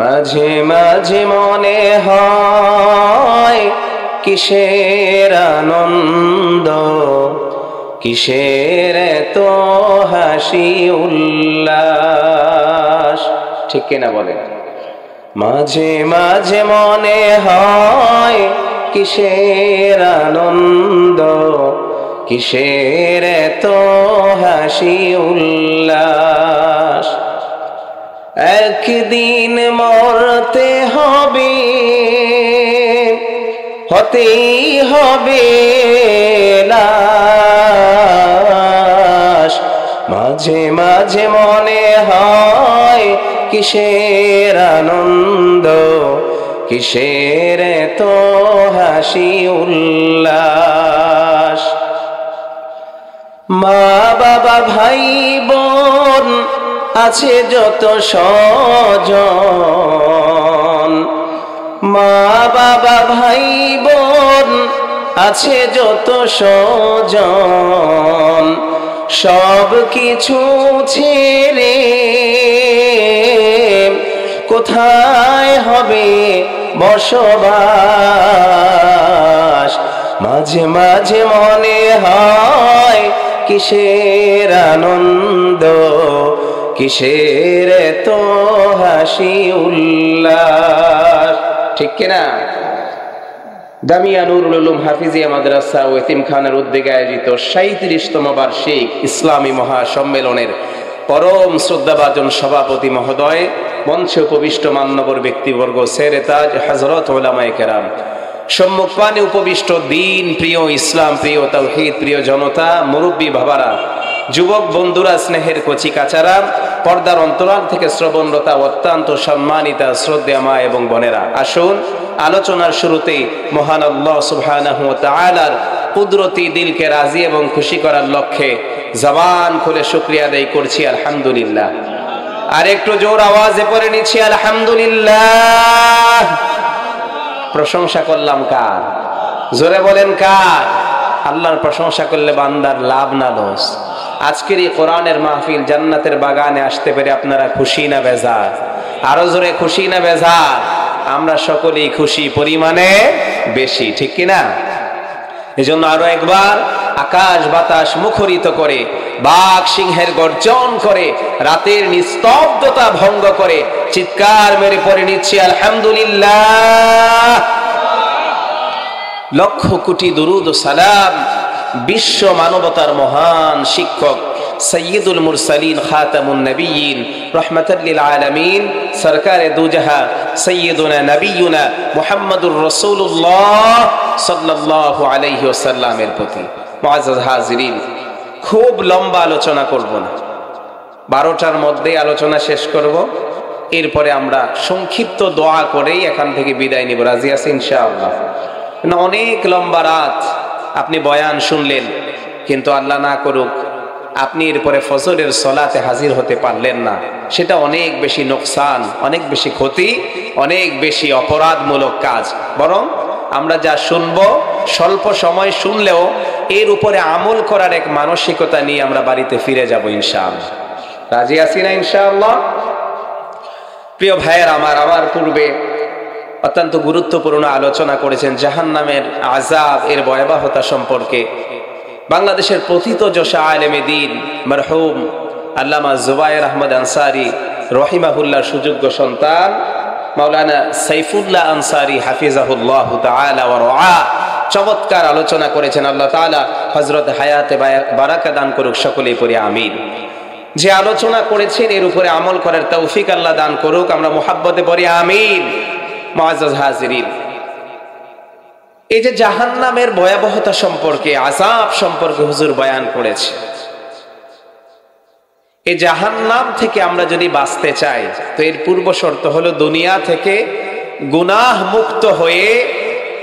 মাঝে মাঝে মনে হয় কিসের আনন্দ, কিসের এত হাসি উল্লাস, ঠিক কিনা বলেন? মাঝে মাঝে মনে হয় কিসের আনন্দ, কিসের এত হাসি উল্লাস। একদিন মরতে হবে, হতেই হবে লাশ। মাঝে মাঝে মনে হয় কিসের আনন্দ, কিসের এত হাসি উল্লাস। মা বাবা ভাই বোন আছে যত স্বজন, মা বাবা ভাই বোন আছে যত স্বজন, সব কিছু ছেড়ে কোথায় হবে বসবাস। মাঝে মাঝে মনে হয় কিসের আনন্দ, কিসের এত হাসি উল্লাস, ঠিক কিনা? জামিয়া নুরুল উলুম হাফিজিয়া মাদ্রাসা ও এতিমখানার উদ্যোগে আয়োজিত 37তম বার্ষিক ইসলামী মহাসম্মেলনের পরম শ্রদ্ধাভাজন সভাপতি মহোদয়, মঞ্চে উপবিষ্ট মান্যবর ব্যক্তিবর্গ, সেরে তাজ হযরত উলামায়ে কেরাম, সম্মুখপানে উপবিষ্ট দিন প্রিয়, ইসলাম প্রিয়, তাওহীদ প্রিয় জনতা, মুরব্বী বাবারা, যুবক বন্ধুরা, স্নেহের কচি কাচারা, পর্দার অন্তরাল থেকে শ্রবণরতা অত্যন্ত সম্মানিতা শ্রদ্ধেয় মা এবং বোনেরা, আসুন আলোচনার শুরুতে মহান আল্লাহ সুবহানাহু ওয়া তাআলার কুদরতি দিলকে রাজি এবং খুশি করার লক্ষ্যে জবান খুলে শুকরিয়া আদায় করছি আলহামদুলিল্লাহ। আর একটু জোর আওয়াজে পড়ে নিচ্ছি আলহামদুলিল্লাহ। প্রশংসা করলাম কার? জোরে বলেন কার? আল্লাহর প্রশংসা করলে বান্দার লাভ না লস? আজকের এই কোরআনের মাহফিল, জান্নাতের বাগানে আসতে পেরে আপনারা খুশি না বেজার? আরো জোরে খুশি না বেজার? আমরা সকলেই খুশি, পরিমাণে বেশি, ঠিক কিনা? এজন্য আরো একবার আকাশ বাতাস মুখরিত করে, বাঘ সিংহের গর্জন করে, রাতের নিস্তব্ধতা ভঙ্গ করে চিৎকার মেরে পড়ে নিচ্ছি আলহামদুলিল্লাহ। লক্ষ কোটি দুরুদ ও সালাম বিশ্ব মানবতার মহান শিক্ষক সৈয়দুল মুরসালিন, খাতামুন নবিয়্যিন, রাহমাতাল লিল আলামিন, সরকারে দুজাহা সৈয়দুনা নবিয়্যুনা মুহাম্মদুর রাসূলুল্লাহ সাল্লাল্লাহু আলাইহি ওয়াসাল্লামের প্রতি। মুআজ্জাজ হাজিরিন, খুব লম্বা আলোচনা করব না, 12টার মধ্যে আলোচনা শেষ করব। এরপরে আমরা সংক্ষিপ্ত দোয়া করেই এখান থেকে বিদায় নিব। রাজি আছি ইনশাআল্লাহ? অনেক লম্বা রাত আপনি বয়ান শুনলেন, কিন্তু আল্লাহ না করুক আপনি এরপরে ফজরের সলাতে হাজির হতে পারলেন না, সেটা অনেক বেশি নোকসান, অনেক বেশি ক্ষতি, অনেক বেশি অপরাধমূলক কাজ। বরং আমরা যা শুনবো, স্বল্প সময় শুনলেও এর উপরে আমল করার এক মানসিকতা নিয়ে আমরা বাড়িতে ফিরে যাব ইনশাআল্লাহ। রাজি আছি না ইনশাআল্লাহ? প্রিয় ভাইয়ের আমার পূর্বে অত্যন্ত গুরুত্বপূর্ণ আলোচনা করেছেন জাহান্নামের আযাব, এর ভয়াবহতা সম্পর্কে। বাংলাদেশের প্রথিতযশা আলেমে দ্বীন মরহুম আল্লামা জুবায়ের আহমদ আনসারী রহিমাহুল্লাহর সুযোগ্য সন্তান মাওলানা সাইফুল্লাহ আনসারী হাফিজাহুল্লাহু তাআলা ওয়া রাআ চমৎকার আলোচনা করেছেন। আল্লাহ তাআলা হযরত হায়াতে বারাকা দান করুক, সকলেই পড়ি আমিন। যে আলোচনা করেছেন এর উপরে আমল করার তৌফিক আল্লাহ দান করুক, আমরা মুহাব্বতে পড়ি আমিন। মুআজ্জাজ হাজিরিন, এই যে জাহান্নামের ভয়াবহতা সম্পর্কে, আযাব সম্পর্কে হুজুর বয়ান করেছে, এই জাহান্নাম থেকে আমরা যদি বাঁচতে চাই তো এর পূর্ব শর্ত হলো দুনিয়া থেকে গুনাহ মুক্ত হয়ে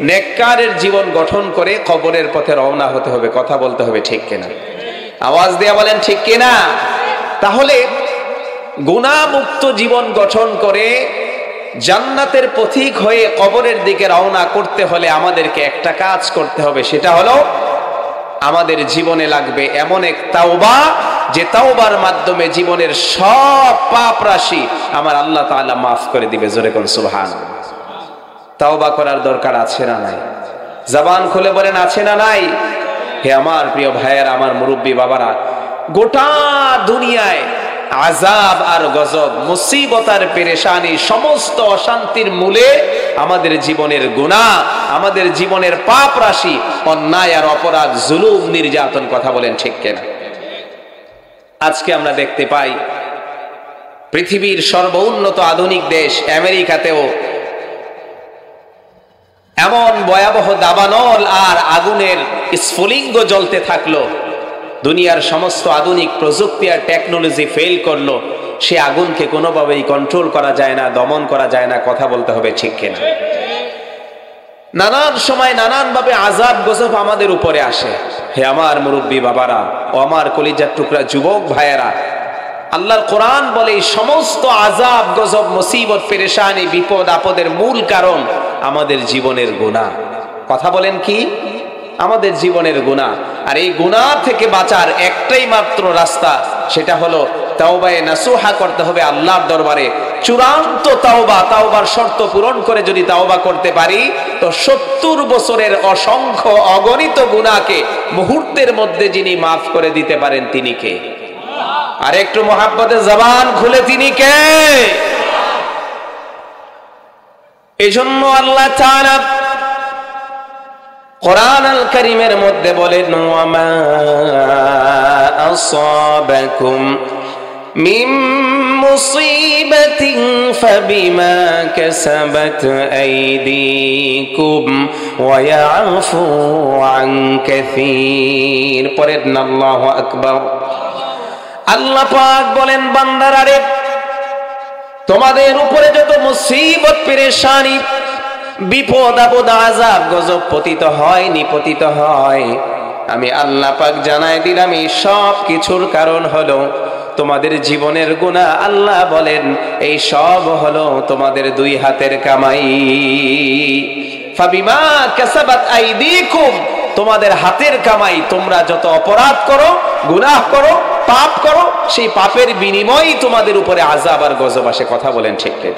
নেককারের জীবন গঠন করে কবরের পথে রওনা হতে হবে। কথা বলতে হবে, ঠিক কিনা? আওয়াজ দিয়ে বলেন ঠিক কিনা? তাহলে গুনাহ মুক্ত জীবন গঠন করে জান্নাতের পথিক হয়ে কবরের দিকে রওনা করতে হলে আমাদেরকে একটা কাজ করতে হবে, সেটা হলো আমাদের জীবনে লাগবে এমন এক তাওবা যে তাওবার মাধ্যমে জীবনের সব পাপ রাশি আমার আল্লাহ তাআলা মাফ করে দিবে। জোরে কোন সুবহানাল্লাহ। তাওবা করার দরকার আছে না নাই? জবান খুলে বলেন আছে না নাই? হে আমার প্রিয় ভাইয়েরা, আমার মুরব্বী বাবারা, গোটা দুনিয়ায় আযাব আর গজব, মুসিবত আর পেরেশানি, সমস্ত অশান্তির মূলে আমাদের জীবনের গুনাহ, আমাদের জীবনের পাপ রাশি, অন্যায় আর অপরাধ, জুলুম, নির্যাতন। কথা বলেন ঠিক কিনা? আজকে আমরা দেখতে পাই পৃথিবীর সর্বোন্নত আধুনিক দেশ আমেরিকাতেও এমন ভয়াবহ দাবানল আর আগুনের স্ফুলিঙ্গ জ্বলতে থাকলো, দুনিয়ার সমস্ত আধুনিক প্রযুক্তি আর টেকনোলজি ফেল করলো, সে আগুনকে কোনোভাবেই কন্ট্রোল করা যায় না, দমন করা যায় না। কথা বলতে হবে ঠিক কিনা? নানান সময় নানান ভাবে আযাব গজব আমাদের উপরে আসে। হে আমার মুরব্বী বাবারা ও আমার কলিজার টুকরা যুবক ভাইয়েরা, আল্লাহর কোরআন বলে এই সমস্ত আযাব গজব, মুসিবত, পেরেশানি, বিপদ আপদের মূল কারণ আমাদের জীবনের গুনাহ। কথা বলেন কি? আমাদের জীবনের গুনাহ। আর এই গুনাহ থেকে বাঁচার একটাই মাত্র রাস্তা, সেটা হলো তাওবায়ে নাসুহা করতে হবে আল্লাহর দরবারে। চূড়ান্ত তাওবা, তাওবার শর্ত পূরণ করে যদি তাওবা করতে পারি, তো 70 বছরের অসংখ্য অগণিত গুনাহকে মুহূর্তের মধ্যে যিনি মাফ করে দিতে পারেন, তিনি কে? আর একটু মোহাব্বতে জবান খুলে, তিনি কে? এজন্য আল্লাহ তাআলা কোরআন আল কারীমের মধ্যে বলেন, ওয়ামা আসাবাকুম মিন মুসিবাতিন ফাবিমা কাসাবাত আইদিকুম ওয়া ইয়াফু আন কাসীর। পরেন আল্লাহু আকবার। আল্লাহ পাক বলেন, বান্দারা রে, তোমাদের উপরে যত মুসিবত, পেরেশানি, বিপদ আপদ, আযাব গজব পতিত হয়, নিপতিত হয়, আমি আল্লাহ পাক জানাই দিলাম এই সব কিছুর কারণ হলো তোমাদের জীবনের গুনাহ। আল্লাহ বলেন এই সব হলো তোমাদের দুই হাতের কামাই। ফাবিমা কাসাবাত আইদিকুম, তোমাদের হাতের কামাই। তোমরা যত অপরাধ করো, গুনাহ করো, পাপ করো, সেই পাপের বিনিময়ই তোমাদের উপরে আযাব আর গজব আসে। কথা বলেন ঠিক ঠিক?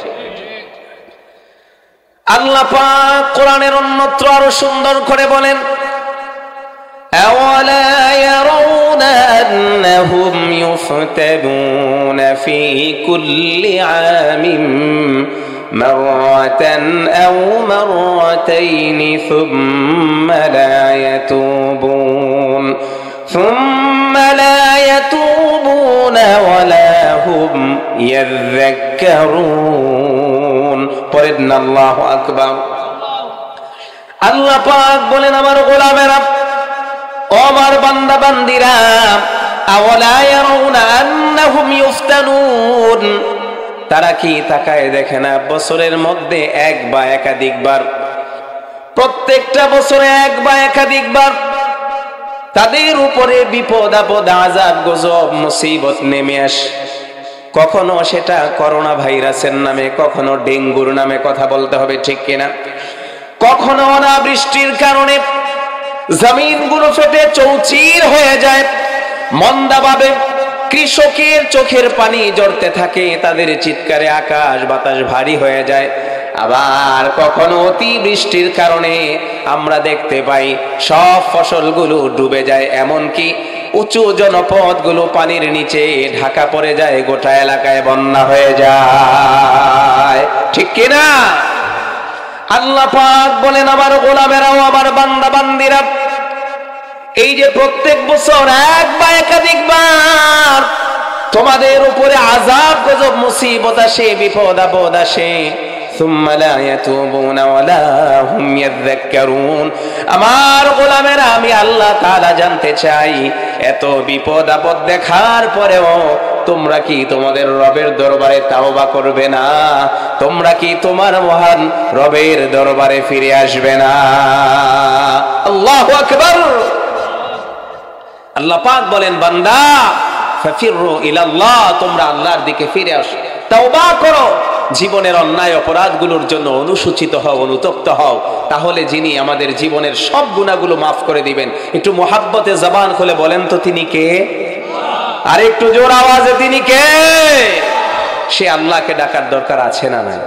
আল্লাহ পাক কোরআনের অন্যত্র আরো সুন্দর করে বলেন, আওয়ালা ইয়ারাউনা আন্নাহুম ইফতানুনা ফি কুল্লি আমিন মাররাতান আও মাররাতাইনি সুম্মা লা ইয়াতুবুন ওয়া লা হুম ইয়াযাক্কারুন। পরেন আল্লাহু আকবার। আল্লাহ পাক বলেন, আমার গোলামেরা, ও আমার বান্দা বান্দিরা, আওয়ালা ইয়ারাউনা আন্নাহুম ইফতানুন, তারা কি তাকায় দেখে না বছরের মধ্যে এক বা একাধিকবার, প্রত্যেকটা বছরে এক বা একাধিকবার তাদের উপরে বিপদ আপদ, আযাব গজব, মুসিবত নেমে আসে। কখনো সেটা করোনা ভাইরাসের নামে, কখনো ডেঙ্গুর নামে। কথা বলতে হবে ঠিক কিনা? কখনো অনাবৃষ্টির কারণে জমিনগুলো ফেটে চৌচির হয়ে যায়, মন্দাভাবে কৃষকের চোখের পানি ঝরতে থাকে, তাদের চিৎকারে আকাশ বাতাস ভারী হয়ে যায়। আবার কখনো অতি বৃষ্টির কারণে আমরা দেখতে পাই সব ফসলগুলো ডুবে যায়, এমনকি উঁচু জনপদগুলো পানির নিচে ঢাকা পড়ে যায়, গোটা এলাকায় বন্যা হয়ে যায়। ঠিক কিনা? আল্লাহ পাক বলেন, আমার গোলামেরাও, আমার বান্দা বান্দিরা, এই যে প্রত্যেক বছর এক বা একাধিকবার তোমাদের উপরে আযাব গজব, মুসিবত আসে, বিপদ আপদ আসে, সুম্মা লা ইয়াতুবুনা ওয়া লা হুম ইয়াযাক্কারুন। আমার গোলামেরা, আমি আল্লাহ তাআলা জানতে চাই, এত বিপদ আপদ দেখার পরেও তোমরা কি তোমাদের রবের দরবারে তাওবা করবে না? তোমরা কি তোমার মহান রবের দরবারে ফিরে আসবে না? আল্লাহু আকবার। আল্লাহ পাক বলেন, বান্দা, ফাফিরু ইলাল্লাহ, তোমরা আল্লাহর দিকে ফিরে আসো, তাওবা করো, জীবনের অন্যায় অপরাধগুলোর জন্য অনুসূচিত হও, অনুতপ্ত হও, তাহলে যিনি আমাদের জীবনের সব গুনাহগুলো মাফ করে দিবেন। একটু মুহাব্বতে জবান খুলে বলেন তো, তিনি কে? আর একটু জোর আওয়াজে তিনি কে? সে আল্লাহকে ডাকার দরকার আছে না নাই?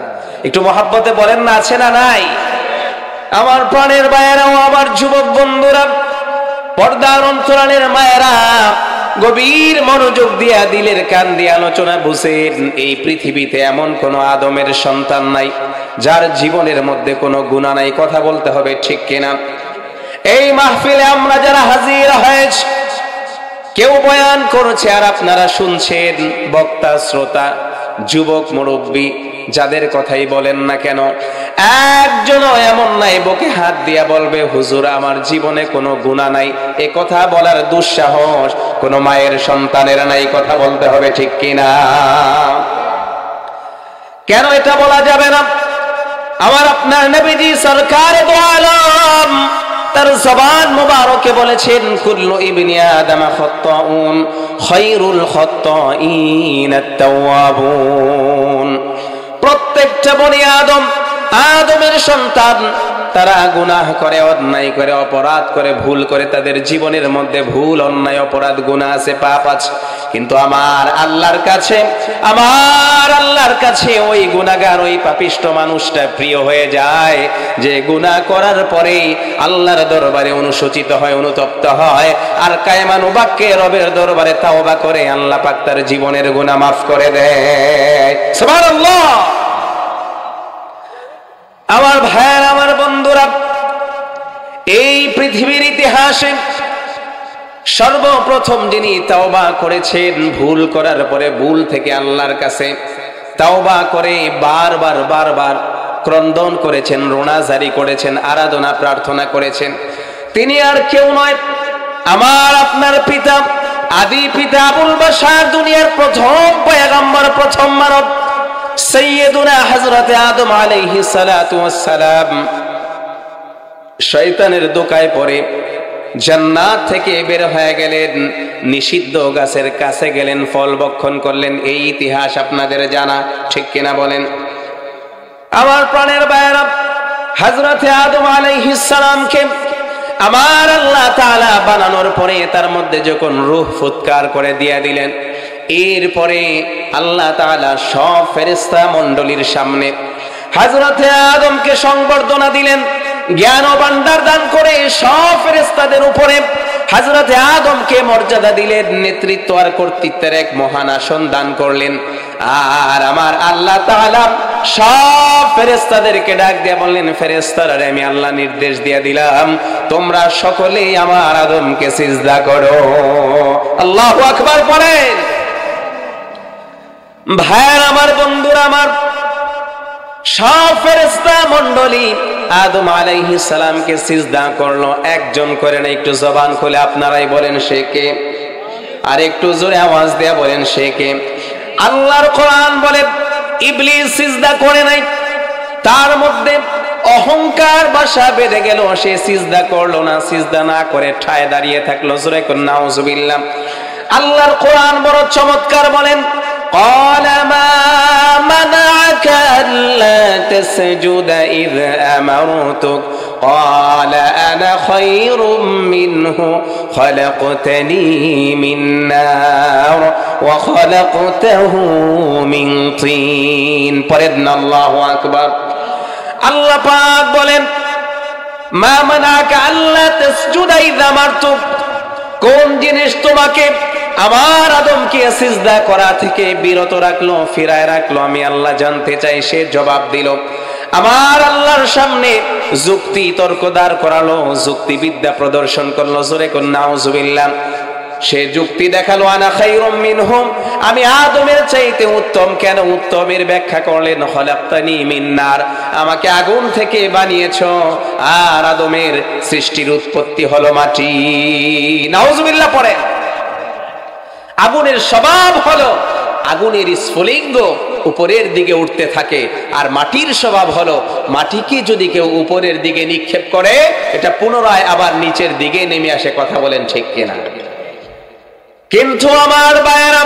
একটু মহাব্বতে বলেন না, আছে না নাই? আমার প্রাণের ভাইয়েরাও, আমার যুবক বন্ধুরা, পর্দার অন্তরালের মায়েরা, গভীর মনোযোগ দিয়া দিলের কান দিয়ে আলোচনা বুঝেন। এই পৃথিবীতে এমন কোন আদমের সন্তান নাই যার জীবনের মধ্যে কোনো গুনাহ নাই। কথা বলতে হবে ঠিক কিনা? এই মাহফিলে আমরা যারা হাজির হয়েছি, কেউ বয়ান করছে আর আপনারা শুনছেন, বক্তা, শ্রোতা, যুবক, মুরব্বী, যাদের কথাই বলেন না কেন, একজনও এমন নাই বুকে হাত দিয়া বলবে হুজুর আমার জীবনে কোনো গুনাহ নাই। এ কথা বলার দুঃসাহস কোনো মায়ের সন্তানের নাই। কথা বলতে হবে ঠিক কিনা? কেন এটা বলা যাবে না? আমার আপনার নবীজি সরকারে দো আলম তার জবান মুবারকে বলেছেন, কুল্লু ইবনি আদম খাত্তাউন খায়রুল খাত্তাইন আত-তাওয়াবুন। প্রত্যেকটা বনি আদম, আদমের সন্তান, তারা গুনাহ করে, অন্যায় করে, অপরাধ করে, ভুল করে। তাদের জীবনের মধ্যে ভুল, অন্যায়, অপরাধ, গুনাহ আছে, পাপ আছে। কিন্তু আমার আল্লাহর কাছে ওই গুনাহগার, ওই পাপিষ্ট মানুষটা প্রিয় হয়ে যায় যে গুনাহ করার পরে আল্লাহর দরবারে অনুশোচিত হয়, অনুতপ্ত হয়, আর কায়মানু বাক্যে রবের দরবারে তাওবা করে আল্লাহ পাক তার জীবনের গুনাহ মাফ করে দেয়। সুবহানাল্লাহ। আমার ভাইয়ের, আমার বন্ধুরা, এই পৃথিবীর ইতিহাসে সর্বপ্রথম যিনি তাওবা করেছেন, ভুল করার পরে ভুল থেকে আল্লাহর কাছে তাওবা করে বারবার ক্রন্দন করেছেন, রোনাজারি করেছেন, আরাধনা প্রার্থনা করেছেন, তিনি আর কেউ নয়, আমার আপনার পিতা, আদি পিতা আবুল বাশার, দুনিয়ার প্রথম পয়গম্বর, প্রথম মানব, সাইয়্যিদুনা হযরতে আদম আলাইহিস সালাতু ওয়াস সালাম। শয়তানের দোকায় পড়ে জান্নাত থেকে বের হয়ে গেলেন, নিষিদ্ধ গাছের কাছে গেলেন, ফল ভক্ষণ করলেন। এই ইতিহাস আপনাদের জানা, ঠিক কিনা বলেন? আমার প্রাণের ভাইয়েরা, হযরতে আদম আলাইহিস সালামকে আমার আল্লাহ তাআলা বানানোর পরে তার মধ্যে যখন রূহ ফুৎকার করে দিয়ে দিলেন, এরপরে আল্লাহ তাআলা সব ফেরেশতা মণ্ডলীর সামনে হযরতে আদমকে সংবর্ধনা দিলেন, জ্ঞান ও ভান্ডার দান করে সব ফেরেশতাদের উপরে হযরতে আদমকে মর্যাদা দিলেন, নেতৃত্ব আর কর্তৃত্বের এক মহান আসন দান করলেন। আর আমার আল্লাহ তাআলা সব ফেরেশতাদেরকে ডাক দিয়ে বললেন, ফেরেশতারা, আমি আল্লাহ নির্দেশ দিয়ে দিলাম, তোমরা সকলেই আমার আদমকে সিজদা করো। আল্লাহু আকবার পড়েন। ভাইয়ের, আমার বন্ধুরা, আমার সব ফেরেশতা মণ্ডলী আদম আলাইহিস সালামকে সিজদা করলো, একজন করে না। একটু জবান খুলে আপনারাই বলেন সে কে? আর একটু জোরে আওয়াজ দিয়ে বলেন সে কে? আল্লাহর কোরআন বলে ইবলিস সিজদা করে নাই, তার মধ্যে অহংকার বাসা বেঁধে গেল, সে সিজদা করলো না, সিজদা না করে ঠায় দাঁড়িয়ে থাকলো। জোরে কোন নাউজুবিল্লাহ। আল্লাহর কোরআন বড় চমৎকার বলেন, قال ما منعك ألا تسجد إذ أمرتك قال أنا خير منه خلقتني من نار وخلقته من طين। পড়েন আল্লাহু আকবার। আল্লাহ পাক বলেন, মা মানাকা আল্লা তাসজুদা ইযা আমারতুক, কোন জিনিস তোমাকে আমার আদমকে সিজদা করা থেকে বিরত রাখলো, ফিরায় রাখলো? আমি আল্লাহ জানতে চাই। সে জবাব দিল, আমার আল্লাহর সামনে যুক্তি তর্ক দাঁড় করালো, যুক্তিবিদ্যা প্রদর্শন করলো। জোরে কোন নাউজুবিল্লাহ। সে যুক্তি দেখালো, আনা খায়রুম মিনহুম, আমি আদমের চাইতে উত্তম। কেন উত্তমের ব্যাখ্যা করলেন, খলাকতানি মিন নার, আমাকে আগুন থেকে বানিয়েছো, আর আদমের সৃষ্টির উৎপত্তি হলো মাটি। নাউজুবিল্লাহ পড়ে। আগুনের স্বভাব হলো আগুনের স্ফুলিঙ্গ উপরের দিকে উঠতে থাকে, আর মাটির স্বভাব হলো মাটিকে যদি কেউ উপরের দিকে নিক্ষেপ করে এটা পুনরায় আবার নিচের দিকে নেমে আসে। কথা বলেন ঠিক কিনা? কিন্তু আমার ভাইয়েরা,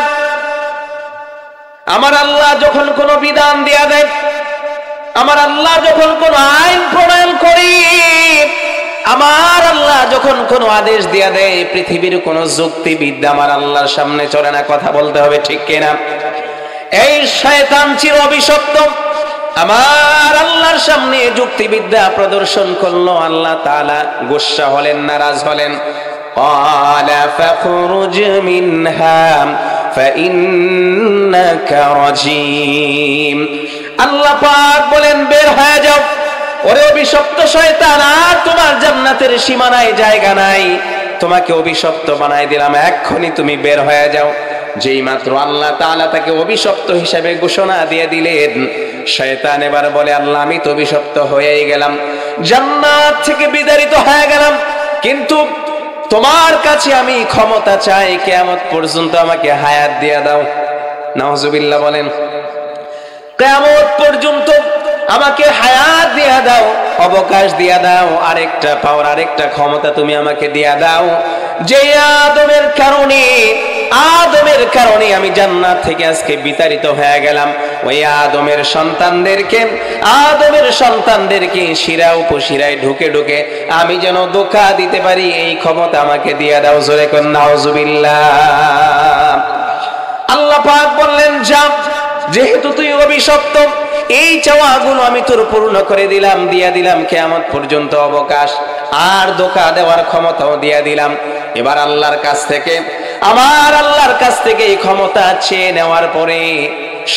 আমার আল্লাহ যখন কোনো বিধান দেয়া দেয়, আমার আল্লাহ যখন কোনো আইন প্রণয়ন করে, আমার আল্লাহ যখন কোনো আদেশ দিয়া দেয়, পৃথিবীর কোনো যুক্তিবিদ্যা আমার আল্লাহর সামনে চলে না। কথা বলতে হবে ঠিক কিনা? এই শয়তান চির অভিশপ্ত আমার আল্লাহর সামনে যুক্তিবিদ্যা প্রদর্শন করলো। আল্লাহ তাআলা গুসসা হলেন, নারাজ হলেন। ক্বালা ফাখরুজ মিনহা ফাইন্নাকা রাজীম। আল্লাহ পাক বলেন, বের হয়ে যাও। ওরে অভিশপ্ত শয়তান, আর তোমার জান্নাতের সীমানায় জায়গা নাই, তোমাকে অভিশপ্ত বানাই দিলাম, এক্ষুনি তুমি বের হয়ে যাও। যেই মাত্র আল্লাহ তাআলা তাকে অভিশপ্ত হিসেবে ঘোষণা দিয়ে দিলেন, শয়তান এবার বলে, আল্লাহ আমি তো অভিশপ্ত হয়েই গেলাম, জান্নাত থেকে বিতাড়িত হয়ে গেলাম, কিন্তু তোমার কাছে আমি ক্ষমতা চাই, কিয়ামত পর্যন্ত আমাকে হায়াত দিয়ে দাও। নাউজুবিল্লাহ বলেন। কিয়ামত পর্যন্ত আমাকে হায়াত দিয়া দাও, অবকাশ দিয়া দাও, আরেকটা পাওয়ার, আরেকটা ক্ষমতা তুমি আমাকে দিয়া দাও। যে আদমের কারণে আমি জান্নাত থেকে আজকে বিতাড়িত হয়ে গেলাম, ওই আদমের সন্তানদেরকে শিরা উপশিরায় ঢুকে ঢুকে আমি যেন ধোঁকা দিতে পারি, এই ক্ষমতা আমাকে দিয়া দাও। জোরে কোন নাউজুবিল্লাহ। আল্লাহ পাক বললেন, যা, যেহেতু তুই অভিশপ্ত, এই চাওয়াগুলো আমি তোর পূর্ণ করে দিলাম, দিয়া দিলাম কিয়ামত পর্যন্ত অবকাশ, আর ধোঁকা দেওয়ার ক্ষমতাও দিয়া দিলাম। এবার আল্লাহর কাছ থেকে, আমার আল্লাহর কাছ থেকে এই ক্ষমতা চেয়ে নেওয়ার পরে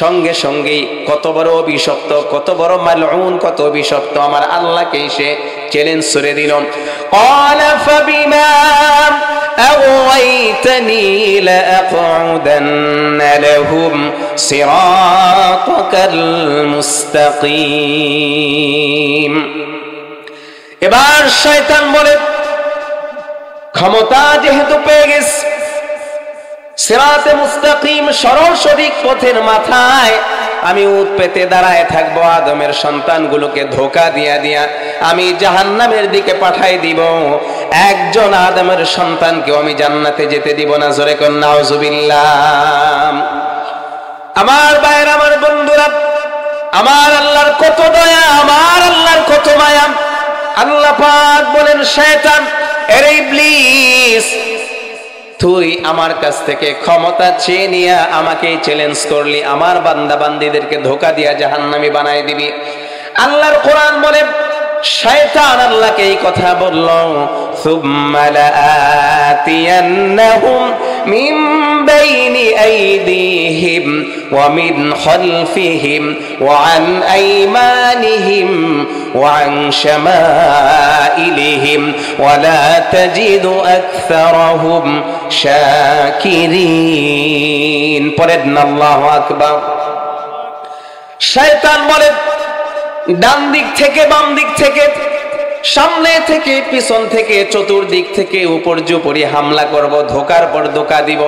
সঙ্গে সঙ্গেই কত বড় অভিশপ্ত, কত বড় মালউন, কত অভিশপ্ত আমার আল্লাহকে সে চ্যালেঞ্জ করে দিল। ক্বালা ফাবিমা আওয়াইতানি লাআকউদান্না লাহুম সিরাতাকাল মুস্তাকিম। এবার শয়তান বলে, ক্ষমতা যেহেতু পেয়ে গেছে, সিরাতে মুস্তাকিম, সরল সঠিক পথের মাথায় আমি উৎ পেতে দাঁড়ায় থাকবো, আদমের সন্তানগুলোকে ধোঁকা দিয়া দিয়া আমি জাহান্নামের দিকে পাঠাই দিব, একজন আদমের সন্তানকেও আমি জান্নাতে যেতে দিব না। জোরে কোন নাউজুবিল্লাহ। আমার ভাইয়ের, আমার বন্ধুরা, আমার আল্লাহর কত দয়া, আমার আল্লাহর কত মায়া। আল্লাহ পাক বলেন, শয়তান, এরে ইবলিস, তুই আমার কাছ থেকে ক্ষমতা চেয়ে নিয়ে আমাকে চ্যালেঞ্জ করলি, আমার বান্দা বান্দীদেরকে ধোঁকা দিয়া জাহান্নামী বানাই দিবি। আল্লাহর কোরআন বলে, শয়তান আল্লাহকে এই কথা বলল, সুম্মা লাআতিয়ান্নাহুম মিন বাইনি আইদিহিম ওয়া মিন খালফিহিম ওয়া আন আইমানিহিম ওয়া আন শামাইলিহিম ওয়া লা তাজিদু আকসারাহুম শাকিরিন। পড়েন আল্লাহু আকবার। শয়তান বলে, ডান দিক থেকে, বাম দিক থেকে, সামনে থেকে, পিছন থেকে, চতুর্দিক থেকে উপর্যুপরি হামলা করব, ধোঁকার পর ধোঁকা দিব,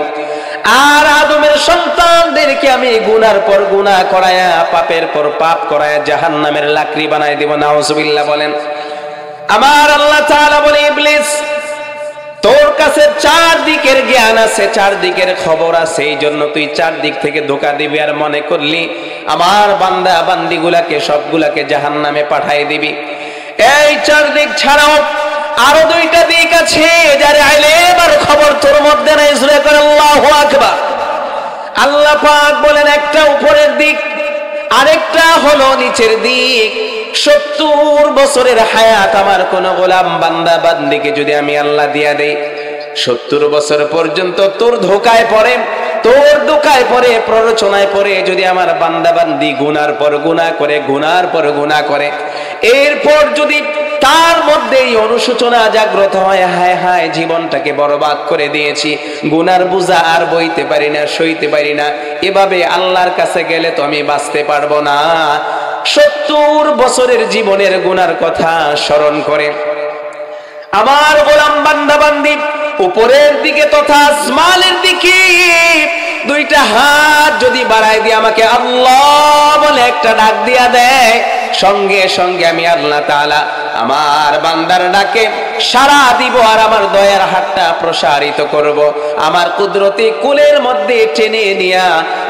আর আদমের সন্তানদেরকে আমি গুনার পর গুনাহ করায়া, পাপের পর পাপ করায়া জাহান্নামের লাকড়ি বানাই দিব। নাউজুবিল্লাহ বলেন। আমার আল্লাহ তাআলা বলে, ইবলিস, তোর কাছে চারদিকের জ্ঞান আছে, চারদিকের খবর আছে, এই জন্য তুই চারদিক থেকে ধোঁকা দিবি আর মনে করলি আমার বান্দা বান্দিগুলাকে সবগুলাকে জাহান্নামে পাঠাই দিবি। এই চারদিক ছাড়াও আরো দুইটা দিক আছে, যার ইলম আর খবর তোর মধ্যে নাই। জোরে করে আল্লাহু আকবার। আল্লাহ পাক বলেন, একটা উপরের দিক, আরেকটা হলো নিচের দিক। 70 বছরের হায়াত আমার কোন গোলাম বান্দা বান্দিকে যদি আমি আল্লাহ দিয়া দেই, 70 বছর পর্যন্ত তোর ধোঁকায় পড়ে, তোর ধোঁকায় পড়ে, প্ররোচনায় পড়ে যদি আমার বান্দা বান্দি গুনার পর গুনাহ করে, গুনার পর গুনাহ করে, এরপর যদি তার মধ্যে এই অনুশোচনা জাগ্রত হয়, হায় হায় জীবনটাকে বরবাদ করে দিয়েছি, গুনার বোঝা আর বইতে পারি না, সইতে পারি না, এভাবে আল্লাহর কাছে গেলে তো আমি বাঁচতে পারবো না। 70 বছরের জীবনের গুনার কথা স্মরণ করে আমার গোলাম বান্দা বান্দি উপরের দিকে তথা আসমানের দিকে দুইটা হাত যদি বাড়াই দিয়ে আমাকে আল্লাহ বলে একটা ডাক দিয়া দেয়, সঙ্গে সঙ্গে আমি আল্লাহ তাআলা আমার বান্দার ডাকে সাড়া দিব আর আমার দয়ার হাতটা প্রসারিত করব, আমার কুদরতি কুলের মধ্যে টেনে নিয়া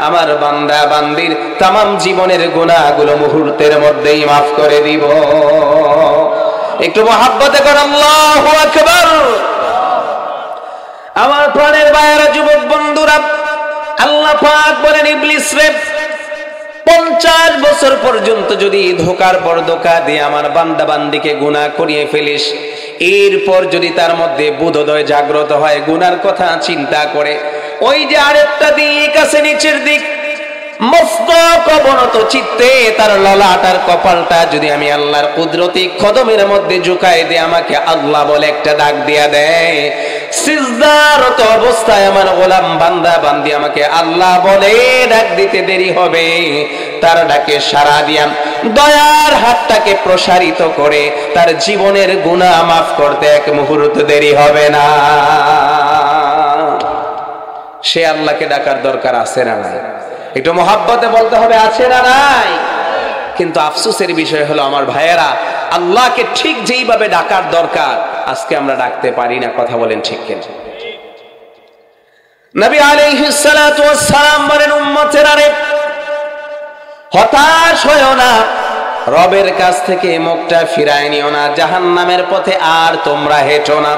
আমার বান্দা বান্দির তামাম জীবনের গুনাহগুলো মুহূর্তের মধ্যেই মাফ করে দিব। একটু মহাব্বতে কর আল্লাহু আকবার। আমার প্রাণের ভাইয়েরা, যুবক বন্ধুরা, আল্লাহ পাক বলেন ইবলিস রে, 50 বছর পর্যন্ত যদি ধোকার পর ধোকা দিয়ে আমার বান্দা বান্দিকে গুনাহ করিয়ে ফেলিস, এরপর যদি তার মধ্যে বোধোদয় জাগ্রত হয়, গুনার কথা চিন্তা করে, ওই যে আরেকটা দিক আছে নিচের দিক, মস্তক অবনত চিত্তে তার ললাটার কপালটা যদি আমি আল্লাহর কুদরতি কদমের মধ্যে ঝুঁকায় দিয়ে আমাকে আল্লাহ বলে একটা ডাক দিয়া দেয়, সিজদারত অবস্থায় আমার গোলাম বান্দা বান্দি আমাকে আল্লাহ বলে ডাক দিতে দেরি হবে, তার ডাকে সাড়া দিয়া দয়ার হাতটাকে প্রসারিত করে তার জীবনের গুনাহ মাফ করতে এক মুহূর্ত দেরি হবে না। সে আল্লাহকে ডাকার দরকার আছে না নাই? একটু মহাব্বতে বলতে হবে আছে না নাই? কিন্তু আফসোসের বিষয় হলো আমার ভাইয়েরা, আল্লাহকে ঠিক যেইভাবে ডাকার দরকার আজকে আমরা ডাকতে পারি না। কথা বলেন ঠিক কিনা? নবী আলাইহিস সালাতু ওয়াস সালাম বলেন, উম্মতেরা রে, হতাশ হয়ো না, রবের কাছ থেকে মুখটা ফিরায় নিও না, জাহান্নামের পথে আর তোমরা হেঁটো না।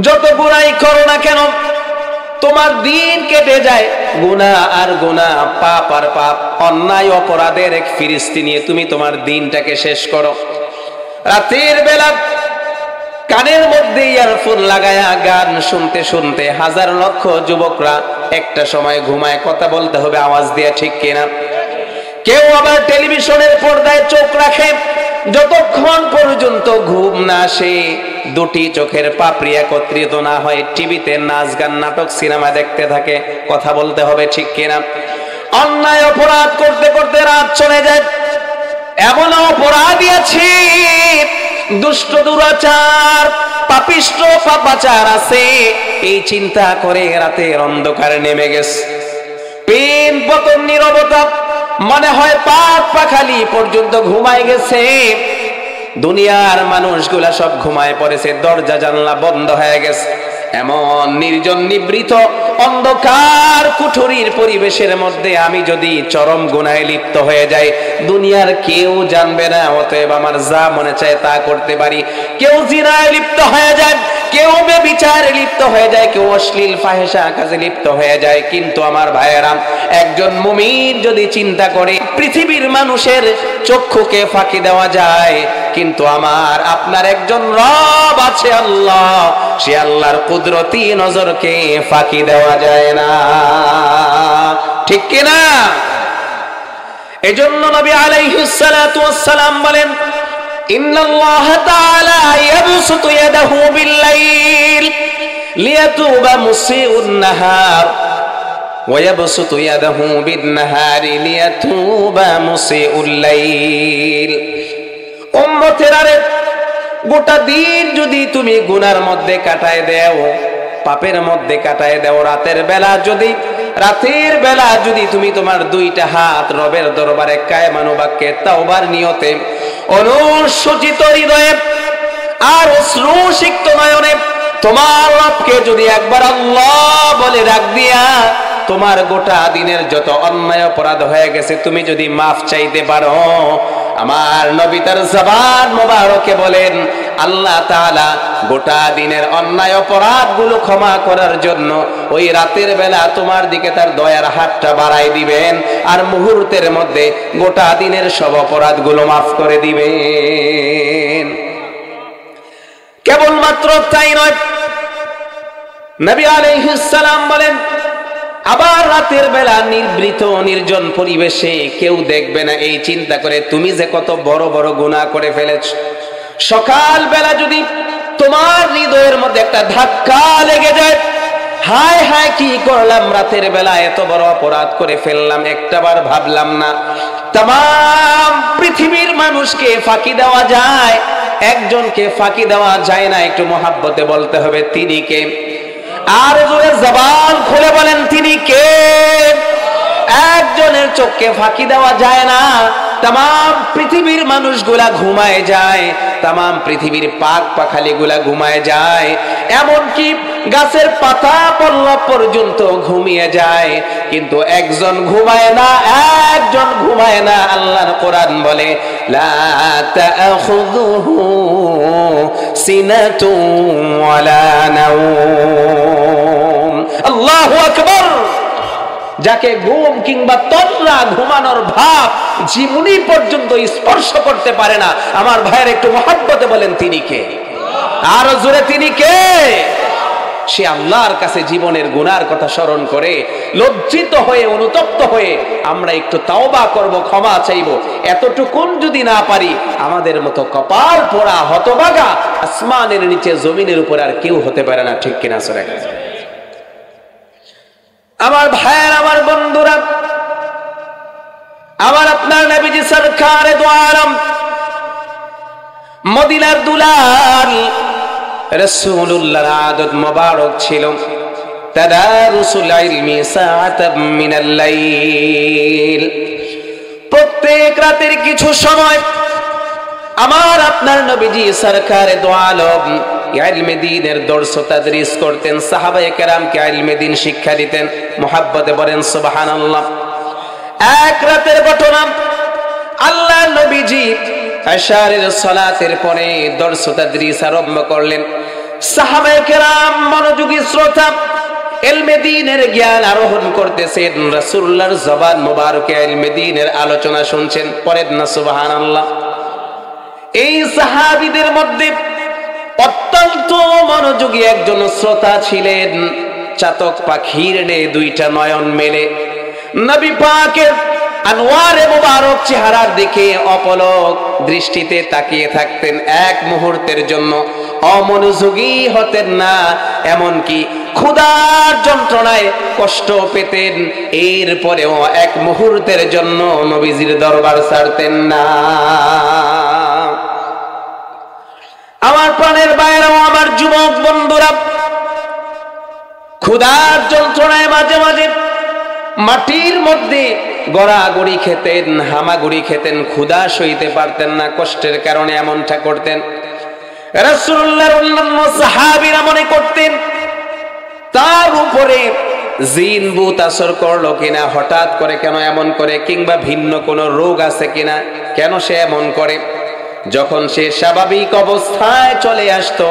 যত গুনাহ করো না কেন তোমার দিন কেটে যায় গুনাহ আর গুনাহ, পাপ আর পাপ, অন্যায় অপরাধের এক ফিরিস্তি নিয়ে তুমি তোমার দিনটাকে শেষ করো। রাতের বেলা কানের মধ্যে ইয়ারফোন লাগায়া গান শুনতে শুনতে হাজার লক্ষ যুবকরা একটা সময় ঘুমায়। কথা বলতে হবে আওয়াজ দিয়ে, ঠিক কিনা? কেউ আবার টেলিভিশনের পর্দায় চোখ রাখে, যতক্ষণ পর্যন্ত ঘুম না আসে, দুটি চোখের পাপড়ি একত্রিত না হয়, টিভিতে নাচ গান নাটক সিনেমা দেখতে থাকে। কথা বলতে হবে ঠিক কিনা? অন্যায় অপরাধ করতে করতে রাত চলে যায়। এমন অপরাধী আছে, দুষ্ট দুরাচার পাপিষ্ট পাপাচার আছে, এই চিন্তা করে রাতের অন্ধকারে নেমে গেছে, পেন পতন নীরবতা, মনে হয় পাক পাখালি পর্যন্ত ঘুমায় গেছে। দুনিয়ার মানুষগুলা সব ঘুমায় পড়েছে, দরজা জানলা বন্ধ হয়ে গেছে। এমন নির্জন নিবৃত অন্ধকার কুঠুরির পরিবেশের মধ্যে আমি যদি চরম গুনাহে লিপ্ত হয়ে যাই, দুনিয়ার কেউ জানবে না, অতএব আমার যা মনে চায় তা করতে পারি। কেউ জিনায় লিপ্ত হয়ে যায়, কেউ বেবিচারে লিপ্ত হয়ে যায়, কেউ অশ্লীল ফাহেশা কাজে লিপ্ত হয়ে যায়। কিন্তু আমার ভাইয়েরা, একজন মুমিন যদি চিন্তা করে পৃথিবীর মানুষের চক্ষুকে ফাঁকি দেওয়া যায়, কিন্তু আমার আপনার একজন রব আছে আল্লাহ, সে আল্লাহর কুদরতি নজরকে ফাঁকি দেওয়া যায় না। ঠিক কিনা? এজন্য নবী আলাইহিস সালাতু ওয়াস সালাম বলেন, ইন্নাল্লাহ তাআলা ইয়াবসুতু ইয়াদাহু বিল-লাইল লিয়াতুবা মুসিউন নাহার ওয়া ইয়াবসুতু ইয়াদাহু বিন-নাহারি লিয়াতুবা মুসিউল লাইল। উম্মতেরা রে, গোটা দিন যদি তুমি গুনার মধ্যে কাটায় দেও, পাপের মধ্যে কাটায় দেও, রাতের বেলা যদি তুমি তোমার দুইটা হাত রবের দরবারে কায়মান বাক্যে তাওবার নিয়তে অনুশোচিত হৃদয়ে আর অশ্রুসিক্ত নয়নে তোমার রবকে যদি একবার আল্লাহ বলে ডাক দিয়া তোমার গোটা দিনের যত অন্যায় অপরাধ হয়ে গেছে তুমি যদি মাফ চাইতে পারো, আমার নবী তার জবান মোবারকে বলেন, আল্লাহ তাআলা গোটা দিনের অন্যায় অপরাধগুলো ক্ষমা করার জন্য ওই রাতের বেলা তোমার দিকে তার দয়ার হাতটা বাড়াই দিবেন, আর মুহূর্তের মধ্যে গোটা দিনের সব অপরাধগুলো মাফ করে দিবেন। কেবলমাত্র তাই নয়, নবী আলাইহিস সালাম বলেন, আবার রাতের বেলা নির্বৃত নির্জন পরিবেশে কেউ দেখবে না, এই চিন্তা করে তুমি যে কত বড় বড় গুনাহ করে ফেলেছ। সকাল বেলা যদি তোমার হৃদয়ের মধ্যে একটা ধাক্কা লেগে যায়, হায় হায় কি করলাম, রাতের বেলা এত বড় অপরাধ করে ফেললাম, একটাবার ভাবলাম না। तमाम পৃথিবীর মানুষকে ফাঁকি দেওয়া যায়, একজনকে ফাঁকি দেওয়া যায় না। একটু মহাব্বতে বলতে হবে তিনি কে, আর জোরে জবান খুলে বলেন তিনি কে। একজনের চোখকে ফাঁকি দেওয়া যায় না, তাম পৃথিবীর মানুষগুলা ঘুমায় যায়, তাম পৃথিবীর পাক পাখালিগুলা ঘুমায় যায়, এমনকি গাছের পাতা পল্লব পর্যন্ত ঘুমিয়ে যায়, কিন্তু একজন ঘুমায় না, একজন ঘুমায় না। আল্লাহর কোরআন বলে লা তাখুযুহু সিনাতুন ওয়ালা নাওম। আল্লাহু আকবার। যাকে ঘুম কিংবা তন্দ্রা, ঘুমানোর ভাব জীবনী পর্যন্ত স্পর্শ করতে পারে না, আমার ভাইয়ের একটু মহব্বতে বলেন তিনি কে? আরো জোরে তিনি কে? সে আল্লাহর কাছে জীবনের গুনার কথা স্মরণ করে লজ্জিত হয়ে, অনুতপ্ত হয়ে আমরা একটু তাওবা করব, ক্ষমা চাইব। এতটুকুন যদি না পারি, আমাদের মতো কপাল পোড়া হতভাগা আসমানের নিচে জমিনের উপর আর কেউ হতে পারে না। ঠিক কিনা? সরে আমার ভাইয়ের, আমার বন্ধুরা, আমার আপনার নবীজি সরকারে দো আলম, মদিনার দুলাল রাসূলুল্লাহর আদত মোবারক ছিল তাদারুসুল ইলমি সাআতাম মিনাল লাইল। প্রত্যেক রাতের কিছু সময় আমার আপনার নবীজি সরকারে দো আলম ইলমে দ্বীনের দর্স তাদরিস করতেন, সাহাবায়ে কেরামকে ইলমে দ্বীন শিক্ষা দিতেন। মুহাব্বতে বলেন সুবহানাল্লাহ। এক রাতের ঘটনা, আল্লাহ নবীজি আশারের সালাতের পরে দর্স তাদরিস আরম্ভ করলেন। সাহাবায়ে কেরাম মনোযোগী শ্রোতা, ইলমে দ্বীনের জ্ঞান আরোহণ করতেছেন, রাসূলুল্লাহর জবান মোবারকে ইলমে দ্বীনের আলোচনা শুনছেন। পড়েন না সুবহানাল্লাহ। এই সাহাবীদের মধ্যে অত্যন্ত মনোযোগী একজন শ্রোতা ছিলেন। চাতক পাখির নে দুইটা নয়ন মেলে নবী পাকের আনোয়ারে মোবারক চেহারার দিকে অপলক দৃষ্টিতে তাকিয়ে থাকতেন। এক মুহূর্তের জন্য অমনোযোগী হতেন না, এমনকি ক্ষুধার যন্ত্রণায় কষ্ট পেতেন, এরপরেও এক মুহূর্তের জন্য নবীজির দরবার ছাড়তেন না। আমার প্রাণের বাইরেও আমার যুবক বন্ধুরা, ক্ষুধার যন্ত্রণায় মাঝে মাঝে মাটির মধ্যে গড়াগড়ি খেতেন, হামাগুড়ি খেতেন, ক্ষুধা সইতে পারতেন না, কষ্টের কারণে এমনটা করতেন। রাসূলুল্লাহর অন্যান্য সাহাবীরা মনে করতেন তার উপরে জিন ভূত আসর করলো কিনা, হঠাৎ করে কেন এমন করে, কিংবা ভিন্ন কোনো রোগ আছে কিনা, কেন সে এমন করে। যখন সে স্বাভাবিক অবস্থায় চলে আসতো,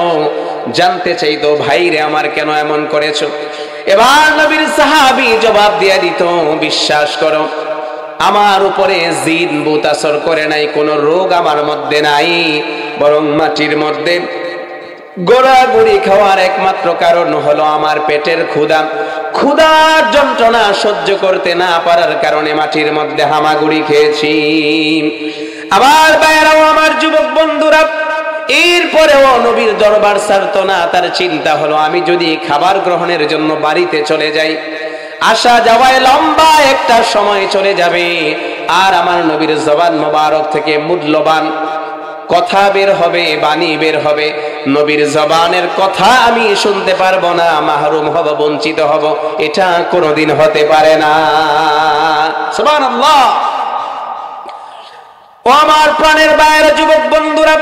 জানতে চাইতো ভাইরে আমার কেন এমন করেছো। এবার নবীর সাহাবী জবাব দিয়ে দিত, বিশ্বাস করো আমার উপরে জিন ভূত আসর করে নাই, কোনো রোগ আমার মধ্যে নাই, বরং মাটির মধ্যে গোড়াগুড়ি খাওয়ার একমাত্র কারণ হলো আমার পেটের ক্ষুধা। ক্ষুধার যন্ত্রণা সহ্য করতে না পারার কারণে মাটির মধ্যে হামাগুড়ি খেয়েছি। আবার বাইরেও আমার যুবক বন্ধুরা, এরপরেও নবীর দরবার ছাড়তো না। তার চিন্তা হলো আমি যদি খাবার গ্রহণের জন্য বাড়িতে চলে যাই, আসা যাওয়ায় লম্বা একটা সময় চলে যাবে, আর আমার নবীর জবান মোবারক থেকে মূল্যবান কথা বের হবে, বাণী বের হবে, নবীর জবানের কথা আমি শুনতে পারবো না, মাহরুম হব, বঞ্চিত হব। এটা কোনোদিন হতে পারে না। সুবহানাল্লাহ। ও আমার প্রাণের বাইরে যুবক বন্ধুরা,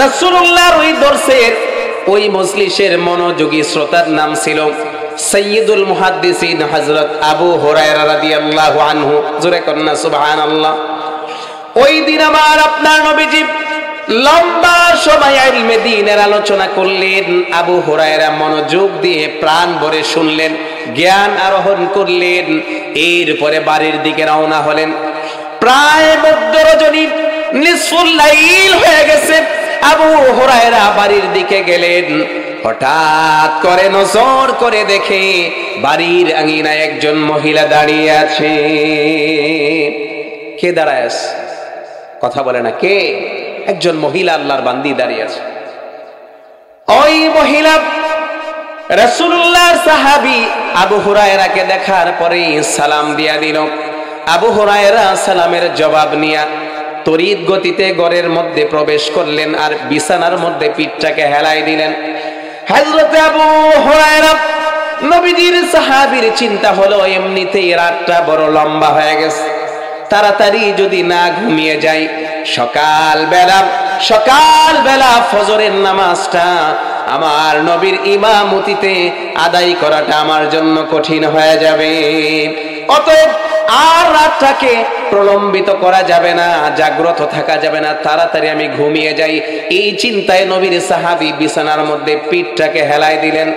রাসূলুল্লাহর ওই দর্শের, ওই মজলিসের মনোযোগী শ্রোতার নাম ছিল সাইয়্যিদুল মুহাদ্দিসিন হযরত আবু হুরায়রা রাদিয়াল্লাহু আনহু। জোরে কন্না সুবহানাল্লাহ। ওই দিন আমার আপনার নবীজি লম্বা সময় ইলমে দ্বীনের আলোচনা করলেন। আবু হুরায়রা মনোযোগ দিয়ে প্রাণ ভরে শুনলেন, জ্ঞান আরোহণ করলেন। এরপরে বাড়ির দিকে রওনা হলেন। প্রায় মধ্য রজনী, নিসফুল লাইল হয়ে গেছে। আবু হুরায়রা বাড়ির দিকে গেলেন। হঠাৎ করে নজর করে দেখে বাড়ির আঙিনায় একজন মহিলা দাঁড়িয়ে আছে। কে দাঁড়ায় আছে? কথা বলে না কে? একজন মহিলা, আল্লাহর বান্দি দাঁড়িয়ে আছে। ওই মহিলা রাসূলুল্লাহ সাহাবী আবু হুরায়রাকে দেখার পরে সালাম দিয়া দিল। আবু হুরায়রা সালামের জবাব নিয়া তড়িৎ গতিতে ঘরের মধ্যে প্রবেশ করলেন, আর বিছানার মধ্যে পিঠটাকে হেলাই দিলেন। হযরত আবু হুরায়রা নবীজির সাহাবীর চিন্তা হলো এমনিতেই রাতটা বড় লম্বা হয়ে গেছে, তাড়াতাড়ি যদি না ঘুমিয়ে যাই, সকালবেলা ফজরের নামাজটা আমার নবীর ইমামতিতে আদায় করাটা আমার জন্য কঠিন হয়ে যাবে। অতএব আর রাতটাকে প্রলম্বিত করা যাবে না, জাগ্রত থাকা যাবে না, তাড়াতাড়ি আমি ঘুমিয়ে যাই। এই চিন্তায় নবীর সাহাবী বিছানার মধ্যে পিঠটাকে হেলায় দিলেন।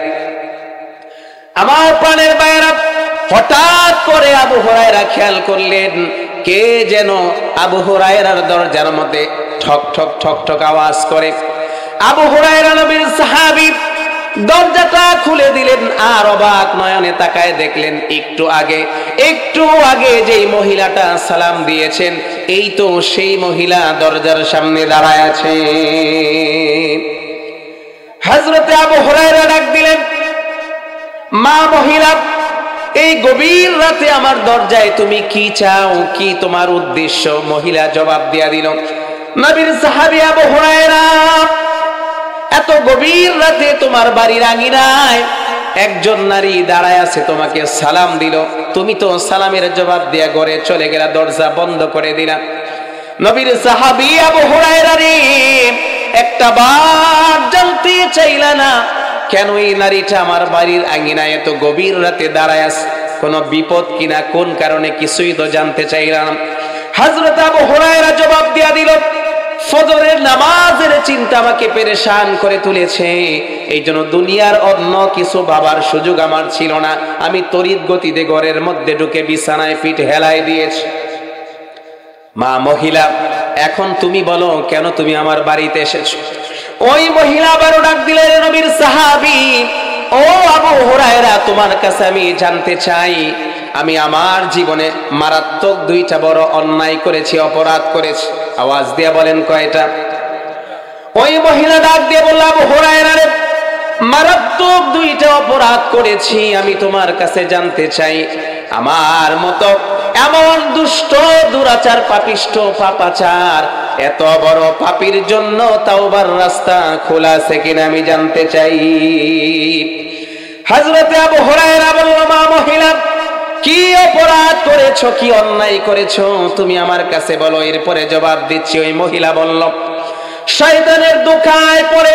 আমার প্রাণের ভাইয়েরা, হঠাৎ করে আবু হুরায়রা খেয়াল করলেন কে যেন আবু হুরায়রার দরজার মধ্যে ঠক ঠক ঠক ঠক আওয়াজ করে। আবু হুরায়রা নবীর সাহাবী দরজাটা খুলে দিলেন, আর অবাক নয়নে তাকায় দেখলেন একটু আগে যেই মহিলাটা সালাম দিয়েছেন, এই তো সেই মহিলা দরজার সামনে দাঁড়ায় আছে। হযরতে আবু হুরায়রা ডাক দিলেন, মা মহিলা, এই গভীর রাতে আমার দরজায় তুমি কি চাও, কি তোমার উদ্দেশ্য? মহিলা জবাব দিয়া দিল, নবীর সাহাবী আবু হুরায়রা, এত গভীর রাতে তোমার বাড়ির আঙিনায় একজন নারী দাঁড়ায় আছে, তোমাকে সালাম দিল, তুমি তো সালামের জবাব দিয়া ঘরে চলে গেলা, দরজা বন্ধ করে দিলা। নবীর সাহাবী আবু হুরায়রা রে, একটা বার জানতে চাইলা না কেন এই নারীটা আমার বাড়ির আঙিনায় এত গভীর রাতে দাঁড়ায় আছে? কোন বিপদ কিনা, কোন কারণে, কিছুই তো জানতে চাইলাম। হযরত আবু হুরায়রা জবাব দিয়া দিল, ফজরের নামাজের চিন্তা আমাকে পেরেশান করে তুলেছে, এই জন্য দুনিয়ার অন্য কিছু ভাবার সুযোগ আমার ছিল না। আমি তড়িৎ গতিতে ঘরের মধ্যে ঢুকে বিছানায় পিঠ হেলায় দিয়েছি। মা মহিলা, এখন তুমি বলো কেন তুমি আমার বাড়িতে এসেছো? ওই মহিলা আবারও ডাক দিলেন, নবীর সাহাবী, ও আবু হুরায়রা, তোমার কাছে আমি জানতে চাই, আমি আমার জীবনে মারাত্মক দুইটা বড় অন্যায় করেছি, অপরাধ করেছি। আওয়াজ দিয়ে বলেন কয়টা? ওই মহিলা ডাক দিয়ে বলল, আবু হুরায়রা রে, মারাত্মক দুইটা অপরাধ করেছি, আমি তোমার কাছে জানতে চাই, আমার মতো এমন দুষ্ট, দুরাচার, পাপিষ্ট, পাপাচার, এত বড় পাপীর জন্য তাওবার রাস্তা খোলা আছে কিনা আমি জানতে চাই। হযরতে আবু হুরায়রা বলল, মা মহিলা, কি অপরাধ করেছো, কি অন্যায় করেছো, তুমি আমার কাছে বলো, এরপরে জবাব দিচ্ছি। ওই মহিলা বলল, শয়তানের ধোঁকায় পড়ে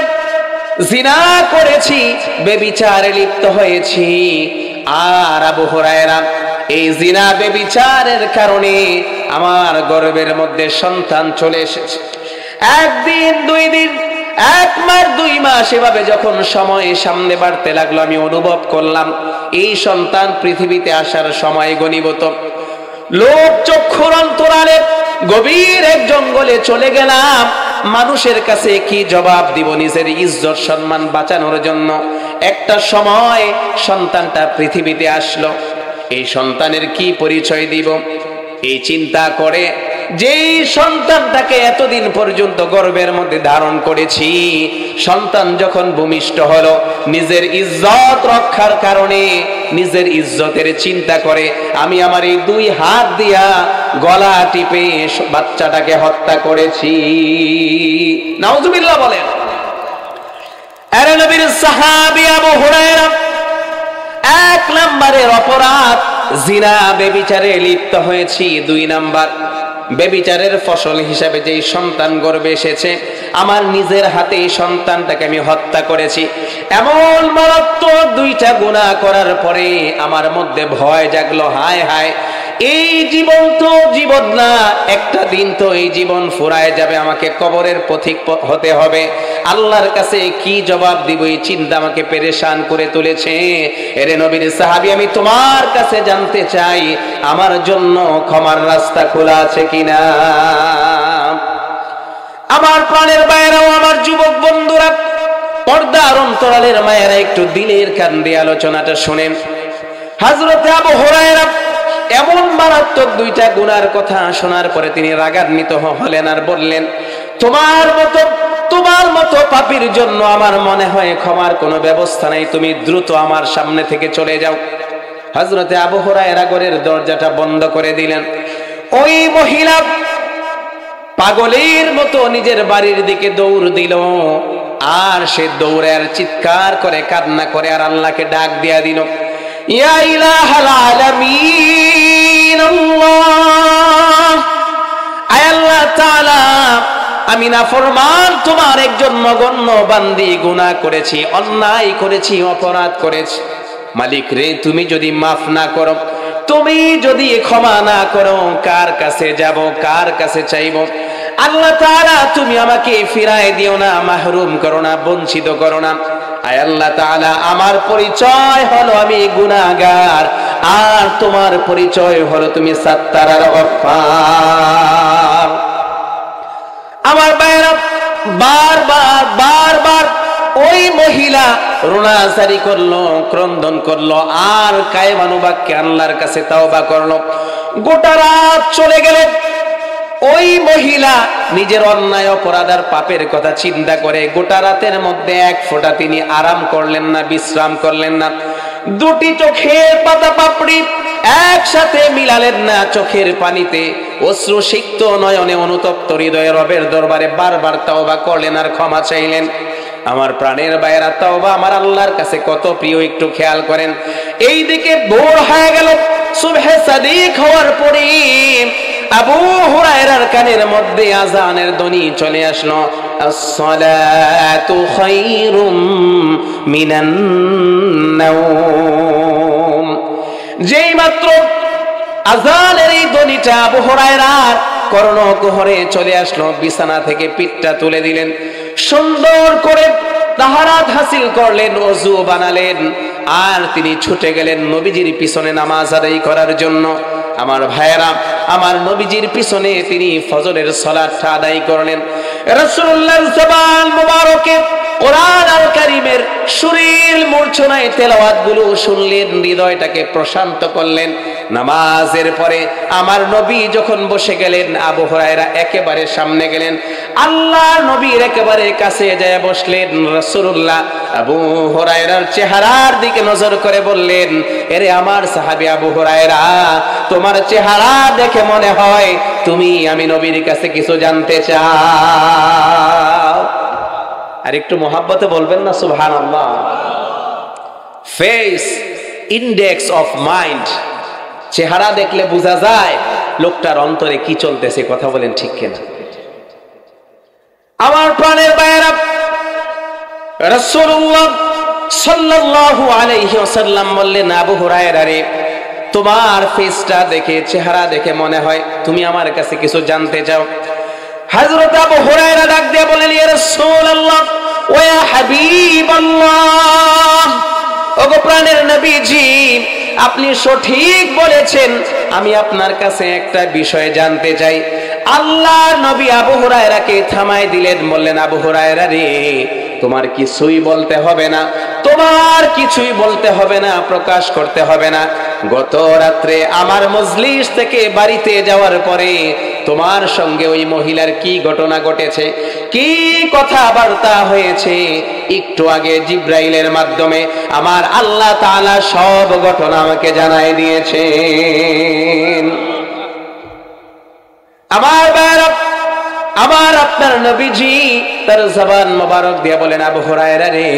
জিনা করেছি, ব্যভিচারে লিপ্ত হয়েছি। আর আবু হুরায়রা, এই জিনা ব্যভিচারের কারণে আমার গর্ভের মধ্যে সন্তান চলে এসেছে। একদিন, 2 দিন, 1 মাস, 2 মাস, এভাবে যখন সময় সামনে বাড়তে লাগলো, আমি অনুভব করলাম এই সন্তান পৃথিবীতে আসার সময় গণিবত। লোক চক্ষুর অন্তরালে গভীর এক জঙ্গলে চলে গেলাম, মানুষের কাছে কি জবাব দিব নিজের ইজ্জত সম্মান বাঁচানোর জন্য? একটা সময় সন্তানটা পৃথিবীতে আসলো, এই সন্তানের কি পরিচয় দিব? এই চিন্তা করে যেই সন্তানটাকে এতদিন পর্যন্ত গর্ভের মধ্যে ধারণ করেছি, সন্তান যখন ভূমিষ্ঠ হলো, নিজের ইজ্জত রক্ষার কারণে, নিজের ইজ্জতের চিন্তা করে আমি আমার এই 2 হাত দিয়া গলা টিপে বাচ্চাটাকে হত্যা করেছি। নাউজুবিল্লাহ বলেন। আরে নবীর সাহাবী আবু হুরায়রা, 1 নম্বরের অপরাধ জিনা, ব্যভিচারে লিপ্ত হয়েছি। 2 নাম্বার, ব্যভিচারের ফসল হিসাবে যেই সন্তান গর্ভে এসেছে, আমার নিজের হাতে এই সন্তানটাকে আমি হত্যা করেছি। এমন মারাত্মক 2টা গুনাহ করার পরে আমার মধ্যে ভয় জাগলো, হায় হায়, এই জীবন তো জীবন না, একটা দিন তো এই জীবন ফুরায় যাবে, আমাকে কবরের পথিক হতে হবে। আল্লাহর কাছে কি জবাব দিব? এই চিন্তা আমাকে পেরেশান করে তুলেছে। এরে নবীর সাহাবী, আমি তোমার কাছে জানতে চাই, আমার জন্য ক্ষমার রাস্তা খোলা আছে কিনা? আমার প্রাণের ভাইয়েরাও, আমার যুবক বন্ধুরা, পর্দার অন্তরালের মায়েরা, একটু দিলের কান দিয়ে আলোচনাটা শুনেন। হযরতে আবু হুরায়রা এমন মারাত্মক 2টা গুনার কথা শোনার পরে তিনি রাগান্বিত হলেন আর বললেন, তোমার মতো পাপীর জন্য আমার মনে হয় ক্ষমার কোনো ব্যবস্থা নাই, তুমি দ্রুত আমার সামনে থেকে চলে যাও। হযরতে আবু হুরায়রা ঘরের দরজাটা বন্ধ করে দিলেন। ওই মহিলা পাগলের মতো নিজের বাড়ির দিকে দৌড় দিল, আর সে দৌড়ে আর চিৎকার করে কান্না করে আর আল্লাহকে ডাক দিয়া দিল, ইয়া ইলাহাল আলামিন আল্লাহ, আয় আল্লাহ তাআলা, আমি নাফরমান তোমার একজন নগণ্য বান্দি, গুনাহ করেছি, অন্যায় করেছি, অপরাধ করেছি। মালিক রে, তুমি যদি মাফ না করো, তুমি যদি ক্ষমা না করো, কার কাছে যাব, কার কাছে চাইব? আল্লাহ তাআলা, তুমি আমাকে ফিরায় দিও না, মাহরুম করো না, বঞ্চিত করো না। আয় আল্লাহ তাআলা, আমার পরিচয় হলো আমি গুনাহগার, আর তোমার পরিচয় হলো তুমি সাত্তার আর গফফার। আমার ভাইরা, বারবার ওই মহিলা রোনাজারি করলো, ক্রন্দন করলো, আর কায়মানুবাক্যে আল্লাহর কাছে তাওবা করলো। গোটা রাত চলে গেল। ওই মহিলা নিজের অন্যায় অপরাধ আর পাপের কথা চিন্তা করে গোটা রাতের মধ্যে এক ফোঁটা তিনি আরাম করলেন না, বিশ্রাম করলেন না। দুটি চোখের পাতা পাপড়ি একসাথে মিলালেন না, চোখের পানিতে অশ্রু সিক্ত নয়নে অনুতপ্ত হৃদয়ে রবের দরবারে বারবার তাওবা করলেন আর ক্ষমা চাইলেন। আমার প্রাণের ভাইয়েরা, তাওবা আমার আল্লাহর কাছে কত প্রিয় একটু খেয়াল করেন। এই দিকে ভোর হয়ে গেল, সুবহে সাদিক হওয়ার পরে আবু হুরায়রার কানের মধ্যে আযানের ধ্বনি চলে আসলো, আসসালাতু খায়রুম মিনান নাওম। যেই মাত্র আযানের এই ধ্বনিটা আবু হুরায়রার কর্ণকুহরে চলে আসলো, বিছানা থেকে পিঠটা তুলে দিলেন, সুন্দর করে তাহারাত হাসিল করলেন, ওযু বানালেন, আর তিনি ছুটে গেলেন নবীজির পিছনে নামাজ আদায় করার জন্য। আমার ভাইয়েরা, আমার নবীজির পিছনে তিনি ফজরের সালাতটা আদায় করলেন। রাসূলুল্লাহর জবান মুবারকে কোরআন আল কারীমের সুরিল মূর্ছনায় তেলাওয়াতগুলো শুনলেন, হৃদয়টাকে প্রশান্ত করলেন। নামাজের পরে আমার নবী যখন বসে গেলেন, আবু হুরায়রা একেবারে সামনে গেলেন, আল্লাহর নবীর একেবারে কাছে যায় বসলেন। রাসূলুল্লাহ আবু হুরায়রার চেহারার দিকে নজর করে বললেন, এরে আমার সাহাবী আবু হুরায়রা, তোমার চেহারা দেখে মনে হয় তুমি আমি নবীর কাছে কিছু জানতে চাও। আর একটু মোহাব্বতে বলবেন না সুবহানাল্লাহ। ফেস ইন্ডেক্স অফ মাইন্ড, চেহারা দেখলে বোঝা যায় লোকটার অন্তরে কি চলতেছে। কথা বলেন ঠিক কিনা? আমার প্রাণের ভাইয়েরা, রাসূলুল্লাহ সাল্লাল্লাহু আলাইহি ওয়াসাল্লাম বললেন, আবু হুরায়রা রে, তোমার ফেসটা দেখে, চেহারা দেখে মনে হয় তুমি আমার কাছে কিছু জানতে চাও। হযরত আবু হুরায়রা ডাক দিয়ে বলেন, ইয়া রাসূলুল্লাহ ওয়া ইয়া হাবিবাল্লাহ, ওগো প্রাণের নবীজি, আপনি সঠিক বলেছেন, আমি আপনার কাছে একটা বিষয় জানতে চাই। আল্লাহর নবী আবু হুরায়রাকে থামায় দিলেন, বললেন, আবু হুরায়রা রে, তোমার কিছুই বলতে হবে না, তোমার কিছুই বলতে হবে না, প্রকাশ করতে হবে না। গত রাত্রে আমার মজলিস থেকে বাড়িতে যাওয়ার পরে তোমার সঙ্গে ওই মহিলার কি ঘটনা ঘটেছে, কি কথাবার্তা হয়েছে, একটু আগে জিব্রাইলের মাধ্যমে আমার আল্লাহ তাআলা সব ঘটনা আমাকে জানাই দিয়েছেন। আমার ভাইরা, আমার আপনার নবীজি তার জবান মোবারক দিয়ে বলেন, আবু হুরায়রা রে,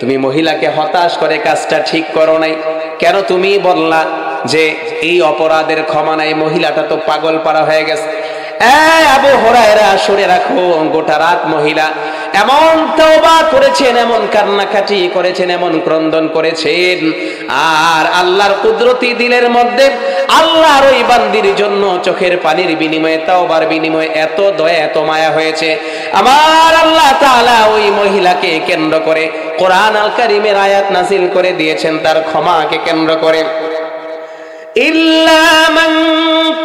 তুমি মহিলাকে হতাশ করে কাজটা ঠিক করো নাই। কেন তুমি বললা যে এই অপরাধের ক্ষমা নাই? মহিলাটা তো পাগল পারা হয়ে গেছে। আবু হুরায়রা, শুনে রাখো, গোটা রাত মহিলা এমন তওবা করেছেন, এমন কান্নাকাটি করেছেন, এমন ক্রন্দন করেছেন, আর আল্লাহর কুদরতি দিলের মধ্যে আল্লাহর ওই বান্দির জন্য চোখের পানির বিনিময়ে, তাওবার বিনিময়ে এত দয়া, এত মায়া হয়েছে। আমার আল্লাহ তাআলা ওই মহিলাকে কেন্দ্র করে কোরআন আল কারীমের আয়াত নাযিল করে দিয়েছেন, তার ক্ষমাকে কেন্দ্র করে। ইল্লা মান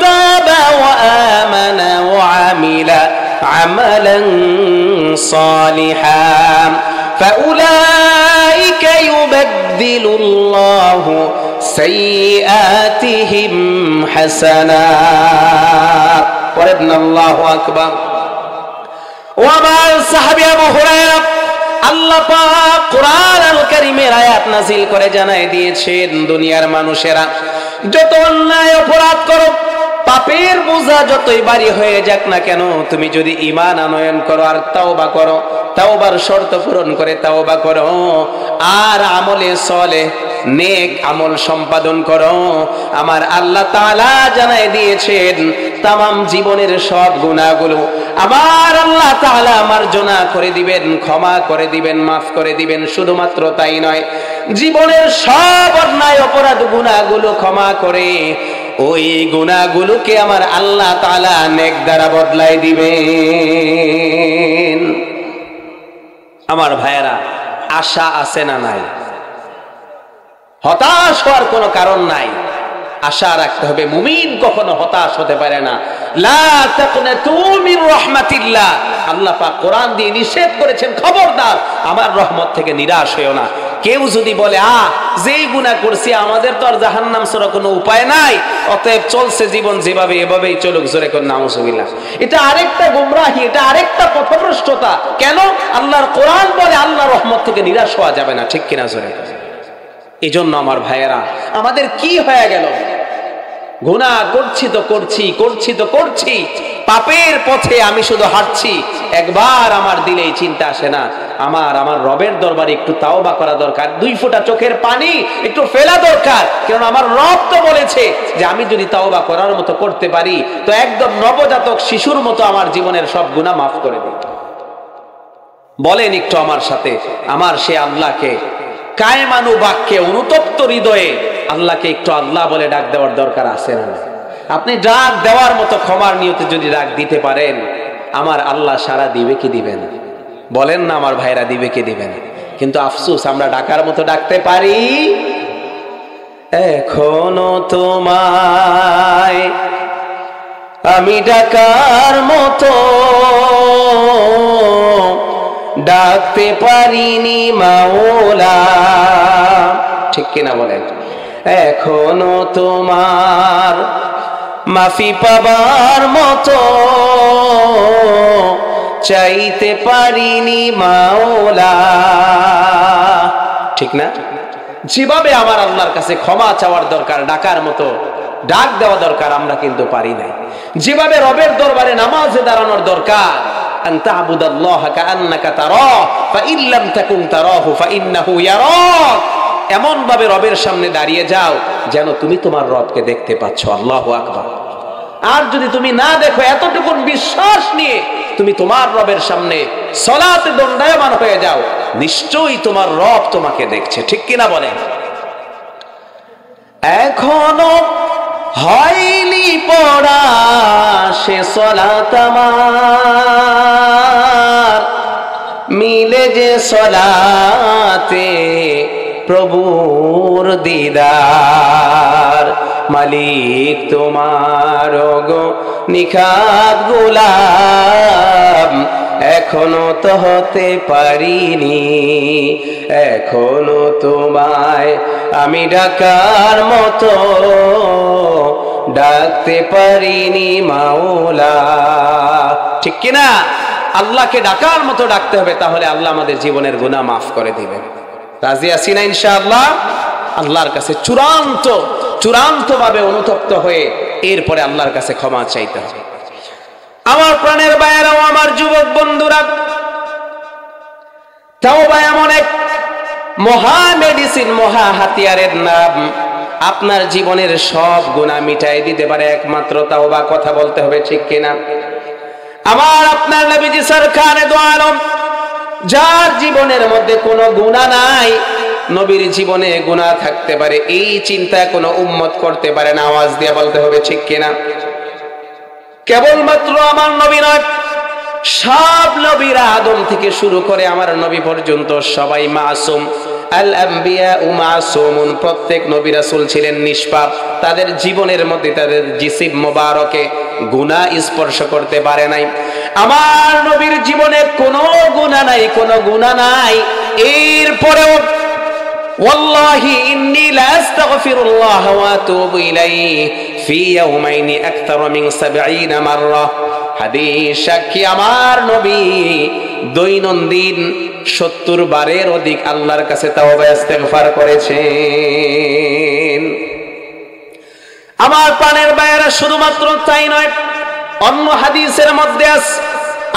তাবা ওয়া আমানা ওয়া আমিলা আমালান সালিহান ফাউলাইকা ইউবাদদিলুল্লাহু সাইয়্যাতিহিম হাসানাত। পড়েন আল্লাহু আকবার। ও আমার সাহাবী আবু হুরায়রা, আল্লাহ পাক কোরআন আল কারীমের আয়াত নাযিল করে জানাই দিয়েছেন, দুনিয়ার মানুষেরা যত অন্যায় অপরাধ করো, পাপের বোঝা যতই ভারী হয়ে যাক না কেন, তুমি যদি ঈমান আনয়ন করো আর তাওবা করো, তাওবার শর্ত পূরণ করে তাওবা করো, আর আমলে সলেহ নেক আমল সম্পাদন করো। আমার আল্লাহ তাআলা জানাই দিয়েছেন তামাম জীবনের সব গুনাহগুলো আমার আল্লাহ তাআলা মার্জনা করে দিবেন, ক্ষমা করে দিবেন, মাফ করে দিবেন। শুধুমাত্র তাই নয়, জীবনের সব অন্যায় অপরাধ গুনাহগুলো ক্ষমা করে ওই গুনাহগুলোকে আমার আল্লাহ তাআলা নেক দ্বারা বদলাই দিবেন। আমার ভাইয়েরা, আশা আছে না নাই? হতাশ হওয়ার কোনো কারণ নাই, আশা রাখতে হবে। মুমিন কখনো হতাশ হতে পারে না। লা তাকনাতু মির রাহমাতিল্লাহ, আল্লাহ পাক কোরআন দিয়ে নিষেধ করেছেন, খবরদার আমার রহমত থেকে নিরাশ হইও না। কেউ যদি বলে যেই গুনাহ করছি আমাদের তো আর জাহান্নাম ছাড়া কোনো উপায় নাই, অতএব চলছে জীবন যেভাবে এভাবেই চলুক, জোরে করে নাউজুবিল্লাহ, এটা আরেকটা গোমরাহি, এটা আরেকটা পথভ্রষ্টতা। কেন? আল্লাহর কোরআন বলে আল্লাহর রহমত থেকে নিরাশ হওয়া যাবে না, ঠিক কিনা জোরে? এই জন্য আমার ভাইয়েরা, আমাদের কি হয়ে গেল? গুনাহ করছি তো করছি, করছি তো করছি, পাপের পথে আমি শুধু হাঁটছি। একবার আমার দিলে এই চিন্তা আসে না, আমার রবের দরবারে একটু তাওবা করা দরকার, 2 ফোঁটা চোখের পানি একটু ফেলা দরকার। কারণ আমার রব তো বলেছে যে আমি যদি তাওবা করার মতো করতে পারি তো একদম নবজাতক শিশুর মতো আমার জীবনের সব গুনাহ মাফ করে দিই। বলেন একটু আমার সাথে, আমার সে আল্লাহকে কায়মানু বাক্যে অনুতপ্ত হৃদয়ে আল্লাহকে একটু আল্লাহ বলে ডাক দেওয়ার দরকার আছে না? আপনি ডাক দেওয়ার মতো ক্ষমার নিয়তে যদি ডাক দিতে পারেন, আমার আল্লাহ সারা দিবে কি দিবেন? বলেন না আমার ভাইরা, দিবে কি দিবেন? কিন্তু আফসোস, আমরা ডাকার মতো ডাকতে পারি? এখনো তোমায় আমি ডাকার মতো ডাকতে পারিনি মাওলা, ঠিক কিনা বলেন? এখনো তোমার মাফি পাবার মতো চাইতে পারিনি মাওলা, ঠিক না? যেভাবে আমার আল্লাহর কাছে ক্ষমা চাওয়ার দরকার, ডাকার মতো ডাক দেওয়া দরকার, আমরা কিন্তু পারি নাই। যেভাবে রবের দরবারে নামাজে দাঁড়ানোর দরকার, আন তা'বুদাল্লাহা কাআন্নাকা তারাহু ফাইন লাম তাকুন তারাহু ফাইন্নাহু ইয়ারাক, এমন ভাবে রবের সামনে দাঁড়িয়ে যাও যেন তুমি তোমার রবকে দেখতে পাচ্ছ। আল্লাহু আকবার। আর যদি তুমি না দেখো, এতটুকু বিশ্বাস নিয়ে তুমি তোমার রবের সামনে সালাতে দণ্ডায়মান হয়ে যাও, নিশ্চয়ই তোমার রব তোমাকে দেখছে, ঠিক কিনা বলেন? এখনো হয়নি পড়া সে সালাত আমার, মিলে যে সালাতে প্রভুর দিদার, মালিক তোমার গো নিখাত গোলাম, এখনো তো হতে পারিনি, এখনো তোমায় আমি ডাকার মতো ডাকতে পারিনি মাওলা, ঠিক কিনা? আল্লাহকে ডাকার মতো ডাকতে হবে, তাহলে আল্লাহ আমাদের জীবনের গুনাহ মাফ করে দিবেন। রাজি আছি না ইনশাআল্লাহ? আল্লাহর কাছে চূড়ান্ত ভাবে অনুতপ্ত হয়ে এরপরে আল্লাহর কাছে ক্ষমা চাইতে হবে। আমার প্রাণের ভাইয়েরাও, আমার যুবক বন্ধুরা, তাওবা এমন এক মহা মেডিসিন, মহা হাতিয়ারের নাম। আপনার জীবনের সব গুনাহ মিটাই দিতে পারে একমাত্র তাওবা। কথা বলতে হবে, ঠিক কিনা? আমার আপনার নবীজি সরকারে দো আলম, যার জীবনের মধ্যে কোনো গুনাহ নাই, নবীর জীবনে গুনাহ থাকতে পারে এই চিন্তা কোনো উম্মত করতে পারে না। আওয়াজ দিয়ে বলতে হবে, ঠিক কিনা? কেবলমাত্র আমার নবী নয়, সব নবীরা আদম থেকে শুরু করে আমার নবী পর্যন্ত সবাই মাসুম। আল আম্বিয়া মাসুমুন, প্রত্যেক নবী রাসূল ছিলেন নিষ্পাপ। তাদের জীবনের মধ্যে, তাদের জিসিম মোবারকে গুনাহ স্পর্শ করতে পারে নাই। আমার নবীর জীবনে কোনো গুনাহ নাই, কোনো গুনাহ নাই। এরপরেও ওয়াল্লাহি ইন্নী লা আস্তাগফিরুল্লাহ ওয়া আতুবু ইলাইহি ফি ইয়াওমাইনি আকতার মিন 70 মাররা। হাদিস সাক্ষী, আমার নবী দৈনন্দিন 70 বারের অধিক আল্লাহর কাছে তাওবা ইস্তেগফার করেছেন। আমার প্রাণের ভাইয়েরা, শুধুমাত্র তাই নয়, অন্য হাদিসের মধ্যে আছে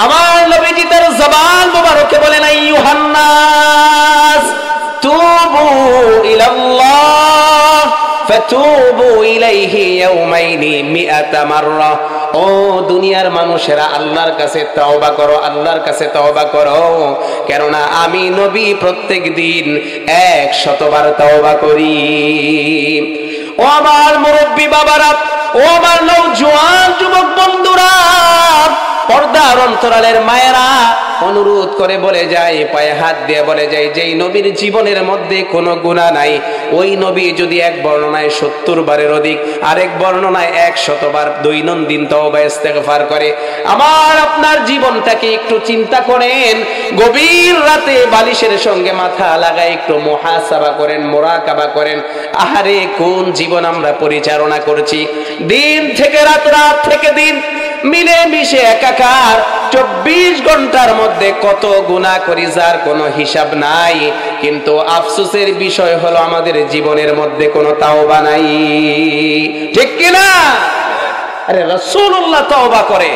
আমার নবীজি তার জবান মোবারকে বলেন, আইয়ুহান নাস তুবু ইলাল্লাহ ফাতুবু ইলাইহি ইয়াউমাইনি মিআতা মাররা। ও দুনিয়ার মানুষেরা, আল্লাহর কাছে তওবা করো, আল্লাহর কাছে তওবা করো, কেননা আমি নবী প্রত্যেক দিন 100 বার তওবা করি। ও আমার মুরব্বী বাবারা, ও আমার নওজোয়ান যুবক বন্ধুরা, পর্দার অন্তরালের মায়েরা অনুরোধ করে বলে যায়, পায়ে হাত দিয়ে বলে যায়, যেই নবীর জীবনের মধ্যে কোনো গুনাহ নাই, ওই নবী যদি এক বর্ণনায় 70 বারের অধিক, আরেক বর্ণনায় 100 বার দৈনন্দিন তওবা ইস্তেগফার করে, আমার আপনার জীবনটাকে একটু চিন্তা করেন। গভীর রাতে বালিশের সঙ্গে মাথা লাগায় একটু মুহাসাবা করেন, মুরাকাবা করেন। আহারে কোন জীবন আমরা পরিচালনা করছি! দিন থেকে রাত, রাত থেকে দিন, মিলে মিশে একাকার। 24 ঘন্টার মধ্যে কত গুনাহ করি যার কোনো হিসাব নাই। কিন্তু আফসোসের বিষয় হলো আমাদের জীবনের মধ্যে কোনো তাওবা নাই। ঠিক কিনা? আরে রাসূলুল্লাহ তাওবা করে,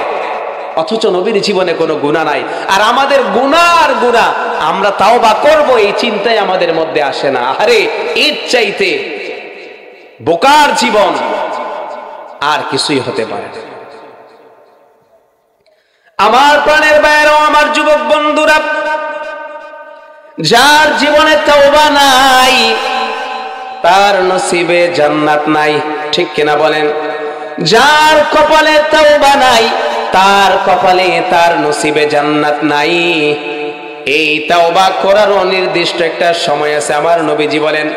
অথচ নবীর জীবনে কোনো গুনাহ নাই। আর আমাদের গুনার গুনাহ, আমরা তাওবা করব এই চিন্তাই আমাদের মধ্যে আসে না। আরে এর চাইতে বোকার জীবন আর কিছুই হতে পারে না। আমার প্রাণের বাইরে, আমার যুবক বন্ধুরা, যার জীবনে তওবা নাই তার নসিবে জান্নাত নাই। ঠিক কিনা বলেন? যার কপালে তওবা নাই তার কপালে, তার নসিবে জান্নাত নাই। এই তওবা করার নির্দিষ্ট একটা সময় আছে। আমার নবীজি বলেন,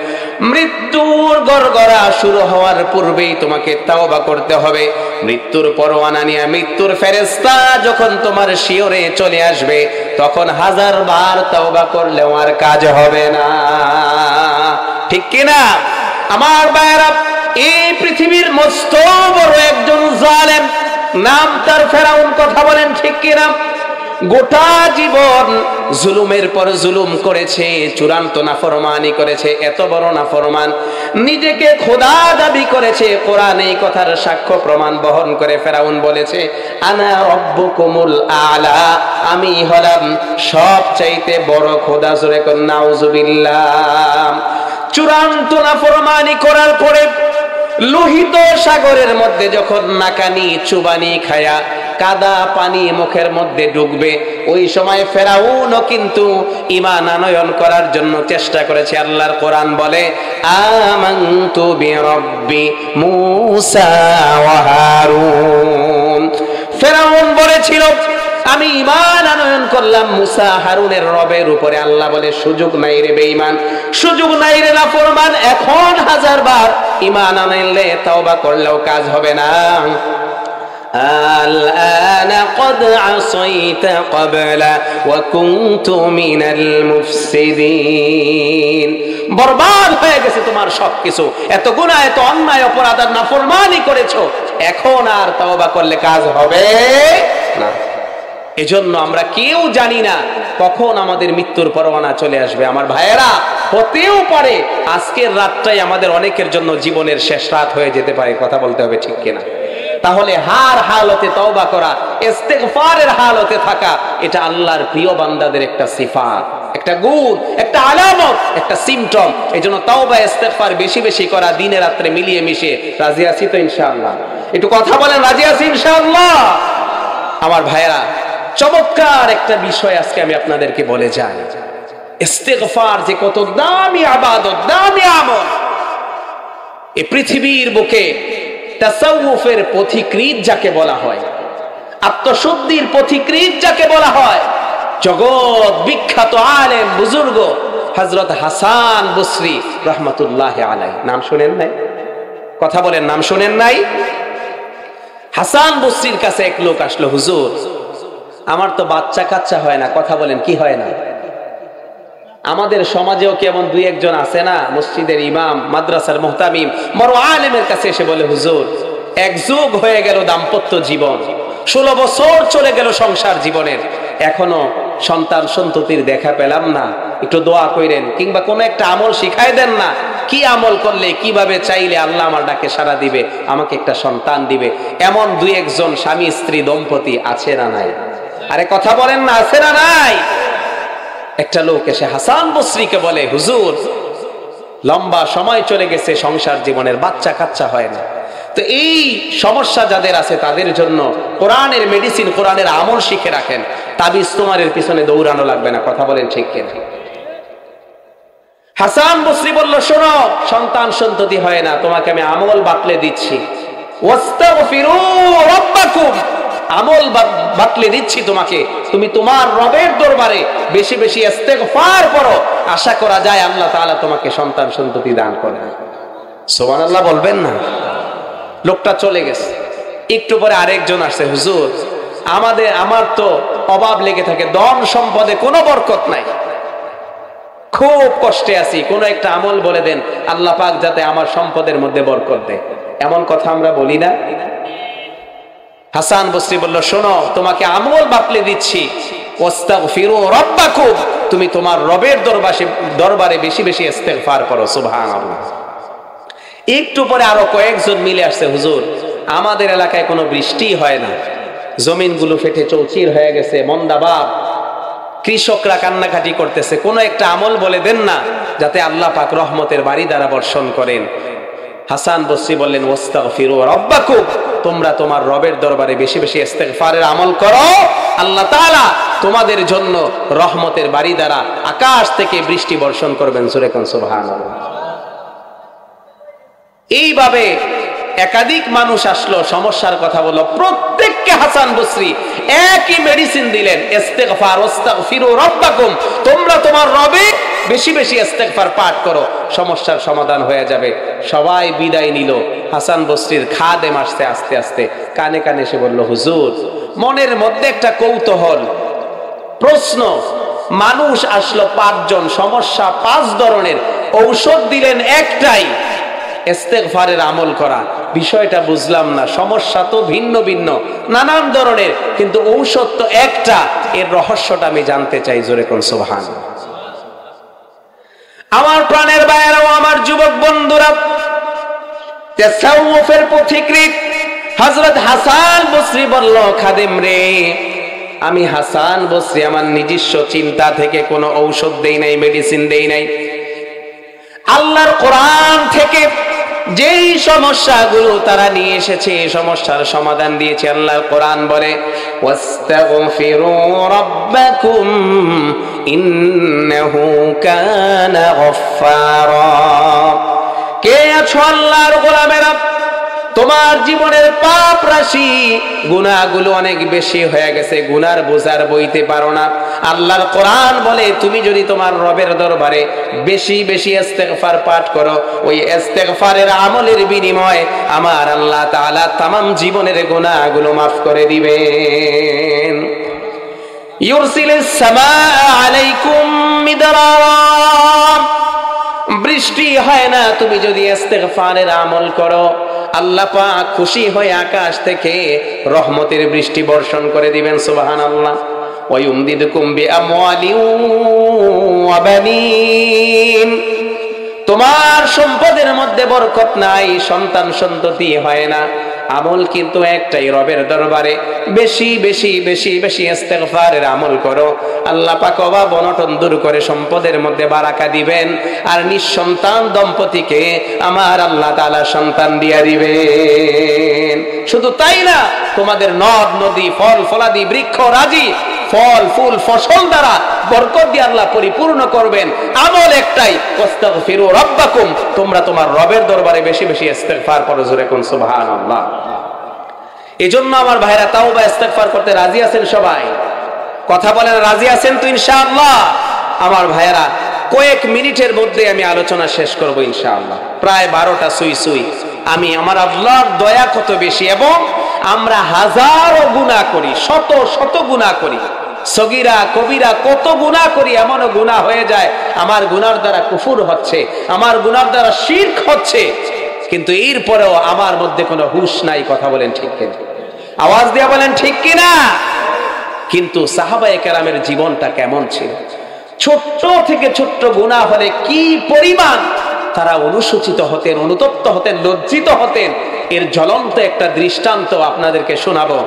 মৃত্যুর গড়গড়া শুরু হওয়ার পূর্বেই তোমাকে তওবা করতে হবে। মৃত্যুর পরোয়ানা নিয়ে মৃত্যুর ফেরেশতা যখন তোমার শিয়রে চলে আসবে, তখন 1000 বার তওবা করলেও আর কাজ হবে না। ঠিক কিনা? আমার ভাইরা, এই পৃথিবীর মস্ত বড় একজন জালেম, নাম তার ফেরাউন। কথা বলেন ঠিক কিনা? গোটা জীবন জুলুমের পর জুলুম করেছে, চূড়ান্ত নাফরমানি করেছে। এত বড় নাফরমান, নিজেকে খোদা দাবি করেছে। কোরআন এই কথার সাক্ষ্য প্রমাণ বহন করে ফেরাউন বলেছে, আনা রব্বুকুমুল আলা, আমি হলাম সবচাইতে বড় খোদা। জোরে কোন নাউজুবিল্লাহ। চূড়ান্ত নাফরমানি করার পরে লোহিত সাগরের মধ্যে যখন নাকানি চুবানি খায়া কাদা পানি মুখের মধ্যে ঢুকবে, ওই সময় ফেরাউনও কিন্তু ঈমান আনয়ন করার জন্য চেষ্টা করেছে। আল্লাহর কোরআন বলে, আমানতু বিরাব্বি মূসা ওয়া হারুন। ফেরাউন বলেছিল, আমি ঈমান আনয়ন করলাম মুসা হারুনের রবের উপরে। আল্লাহ বলে, সুযোগ নাই রে বেঈমান, সুযোগ নাই রে নাফরমান। এখন 1000 বার ঈমান আনলে তওবা করলেও কাজ হবে না। الآن قد عصيت قبل وكنت من المفسدين। বরবাদ হয়ে গেছে তোমার সবকিছু। এত গুনাহ, এত অন্যায়, অপরাধ আর নাফরমানি করেছো, এখন আর তওবা করলে কাজ হবে না। এজন্য আমরা কেউ জানি না কখন আমাদের মৃত্যুর পরোয়ানা চলে আসবে। আমার ভাইয়েরা, হতেও পারে আজকের রাতটাই আমাদের অনেকের জন্য জীবনের শেষ রাত হয়ে যেতে পারে। কথা বলতে হবে ঠিক কিনা? তাহলে হার হালতে তওবা করা, ইস্তেগফারের হালতে থাকা, এটা আল্লাহর প্রিয় বান্দাদের একটা সিফাত, একটা গুণ, একটা আলামত, একটা সিম্পটম। এজন্য তওবা ইস্তেগফার বেশি বেশি করা, দিনে রাত্রে মিলিয়ে মিশে। রাজি আছি তো ইনশাআল্লাহ? একটু কথা বলেন, রাজি আছি ইনশাআল্লাহ? আমার ভাইয়েরা, চমৎকার একটা বিষয় আজকে আমি আপনাদেরকে বলে যাই। ইস্তেগফার যে কত দামি ইবাদত, দামি আমল। এই পৃথিবীর বুকে তাসাউফের পথিকৃৎ যাকে বলা হয়, আত্মশুদ্ধির পথিকৃৎ যাকে বলা হয়, জগৎ বিখ্যাত আলেম বুজুর্গ হযরত হাসান বসরি রাহমাতুল্লাহি আলাইহি। নাম শুনেন নাই? কথা বলেন, নাম শুনেন নাই? হাসান বসরির কাছে এক লোক আসলো, হুজুর আমার তো বাচ্চা কাচ্চা হয় না। কথা বলেন, কি হয় না? আমাদের সমাজেও কেমন দুই একজন আছে না, মসজিদের ইমাম, মাদ্রাসার মুহতামিম, বড় আলেমের কাছে এসে বলে, হুজুর এক যুগ হয়ে গেল দাম্পত্য জীবন, 16 বছর চলে গেল সংসার জীবনের, এখনো সন্তান সন্ততির দেখা পেলাম না, একটু দোয়া কইরেন, কিংবা কোন একটা আমল শিখাই দেন না, কি আমল করলে কিভাবে চাইলে আল্লাহ আমার ডাকে সাড়া দিবে, আমাকে একটা সন্তান দিবে। এমন দুই একজন স্বামী স্ত্রী দম্পতি আছে না নাই? আরে কথা বলেন না, আছে না নাই? একটা লোক এসে হাসান বসরিকে বলে, হুজুর লম্বা সময় চলে গেছে, সংসার জীবনের বাচ্চা কাচ্চা হয় না, তো এই সমস্যা যাদের আছে তাদের জন্য কোরআনের মেডিসিন, কোরআনের আমল শিখে রাখেন, তাবিজ তোমারের পিছনে দৌড়ানো লাগবে না। কথা বলেন ঠিক কিনা? হাসান বসরি বলল, শোনো, সন্তান সন্ততি হয় না, তোমাকে আমি আমল বাতলে দিচ্ছি। ওয়াস্তাগফিরু রাব্বাকুম, আমল বাতলে দিচ্ছি তোমাকে, তুমি তোমার রবের দরবারে বেশি বেশি ইস্তেগফার করো, আশা করা যায় আল্লাহ তাআলা তোমাকে সন্তান সন্ততি দান করবেন। সুবহানাল্লাহ বলবেন না? লোকটা চলে গেছে। একটু পরে আরেকজন আসছে, হুজুর আমার তো অভাব লেগে থাকে, ধন সম্পদে কোনো বরকত নাই, খুব কষ্টে আছি, কোন একটা আমল বলে দেন, আল্লাহ পাক যাতে আমার সম্পদের মধ্যে বরকত দেয়। এমন কথা আমরা বলি না? হাসান বসরি বলল, শোনো, তোমাকে আমল বাতলে দিচ্ছি, ওয়াস্তাগফিরু রাব্বাকুম, তুমি তোমার রবের দরবারে বেশি বেশি ইস্তেগফার করো। সুবহানাল্লাহ। একটু পরে আরো কয়েকজন মিলে আসছে, হুজুর আমাদের এলাকায় কোনো বৃষ্টি হয় না, জমিনগুলো ফেটে চৌচির হয়ে গেছে, মন্দাভাব, কৃষকরা কান্নাকাটি করতেছে, কোন একটা আমল বলে দেন না যাতে আল্লাহ পাক রহমতের বাড়ি দ্বারা বর্ষণ করেন। হাসান বসরি বললেন, ওয়াস্তাগফিরু রাব্বাকুম, তোমরা তোমার রবের দরবারে বেশি বেশি ইস্তেগফারের আমল করো, আল্লাহ তাআলা তোমাদের জন্য রহমতের বাড়ি দ্বারা আকাশ থেকে বৃষ্টি বর্ষণ করবেন। সূরা কোন সুবহানাল্লাহ। এইভাবে একাধিক মানুষ আসলো, সমস্যার কথা বলল, প্রত্যেককে হাসান বসরি একই মেডিসিন দিলেন, ইস্তেগফার, ওয়াস্তাগফিরু রাব্বাকুম, তোমরা তোমার রবে বেশি বেশি ইস্তেগফার পাঠ করো, সমস্যার সমাধান হয়ে যাবে। সবাই বিদায় নিল। হাসান বসরির খাদেম আসতে আস্তে আস্তে কানে কানে এসে বলল, হুজুর মনের মধ্যে একটা কৌতূহল, প্রশ্ন, মানুষ আসলো 5 জন, সমস্যা 5 ধরনের, ঔষধ দিলেন একটাই, ইস্তেগফারের আমল করা। বিষয়টা বুঝলাম না, সমস্যা তো ভিন্ন ভিন্ন নানান ধরনের, কিন্তু ঔষধ তো একটা, এর রহস্যটা আমি জানতে চাই। জোরে কোন সুবহানাল্লাহ। আমার প্রাণের ভাইয়েরাও, আমার যুবক বন্ধুরা, তাসাউফের পথিকৃৎ হযরত হাসান বসরি বলল, খাদেম রে, আমি হাসান বসরি আমার নিজস্ব চিন্তা থেকে কোনো ঔষধ দেই নাই, মেডিসিন দেই নাই, আল্লাহর কোরআন থেকে যেই সমস্যাগুলো তারা নিয়ে এসেছে এই সমস্যার সমাধান দিয়েছে। আল্লাহর কোরআন বলে, ওয়াস্তাগফিরু রাব্বাকুম ইন্নাহু কানা গফফারা। কে আছো আল্লাহর গোলামেরা, তোমার জীবনের পাপ রাশি, গুনাহগুলো অনেক বেশি হয়ে গেছে, গুনার বোঝার বইতে পারো না। আল্লাহর কোরআন বলে, তুমি যদি তোমার রবের দরবারে বেশি বেশি ইস্তেগফার পাঠ করো, ওই ইস্তেগফারের আমলের বিনিময়ে আমার আল্লাহ তাআলা तमाम জীবনের গুনাহগুলো maaf করে দিবেন। ইউরসিলিস সামাআ আলাইকুম মিদরারা, বৃষ্টি হয় না, তুমি যদি ইস্তেগফারের আমল করো, আল্লাহ পাক খুশি হয়ে আকাশ থেকে রহমতের বৃষ্টি বর্ষণ করে দিবেন। সুবহানাল্লাহ। ওয়ায়ুমদিদুকুম বিআমওয়ালিন ওয়া বানিন, তোমার সম্পদের মধ্যে বরকত নাই, সন্তান সন্ততি হয় না, আমল কিন্তু একটাই, রবের দরবারে বেশি বেশি বেশি বেশি ইস্তেগফারের আমল করো, আল্লাহ পাক অভাব অনটন দূর করে সম্পদের মধ্যে বারাকা দিবেন, আর নিঃসন্তান দম্পতিকে আমার আল্লাহ তাআলা সন্তান দিয়া দিবেন। শুধু তাই না, তোমাদের নদ নদী, ফল ফলাদি, বৃক্ষ রাজি, ফল ফুল ফসল দ্বারা বরকত দিয়ে আল্লাহ পরিপূর্ণ করবেন। আমল একটাই, ওয়াস্তাগফিরু রাব্বাকুম, তোমরা তোমার রবের দরবারে বেশি বেশি ইস্তেগফার করো। জোরে কোন সুবহানাল্লাহ। এজন্য আমার ভাইরা, তাওবা ইস্তেগফার করতে রাজি আছেন সবাই? কথা বলেন, রাজি আছেন তো ইনশাআল্লাহ? আমার ভাইরা, কয়েক মিনিটের মধ্যে আমি আলোচনা শেষ করব ইনশাআল্লাহ। প্রায় 12টা সুই সুই। আমি, আমার আল্লাহর দয়া কত বেশি, এবং আমরা হাজারো গুনাহ করি, শত শত গুনাহ করি, সগীরা কবিরা কত গুনাহ করি, এমনও গুনাহ হয়ে যায় আমার গুনার দ্বারা কুফর হচ্ছে, আমার গুনার দ্বারা শিরক হচ্ছে, কিন্তু এরপরেও আমার মধ্যে কোনো হুঁশ নাই। কথা বলেন ঠিক কিনা? আওয়াজ দিয়ে বলেন ঠিক কিনা? কিন্তু সাহাবায়ে কেরামের জীবনটা কেমন ছিল? ছোট্ট থেকে ছোট্ট গুনাহ হলে কি পরিমাণ তারা অনুসূচিত হতেন, অনুতপ্ত হতেন, লজ্জিত হতেন, এর জ্বলন্ত একটা দৃষ্টান্ত আপনাদেরকে শোনাবো।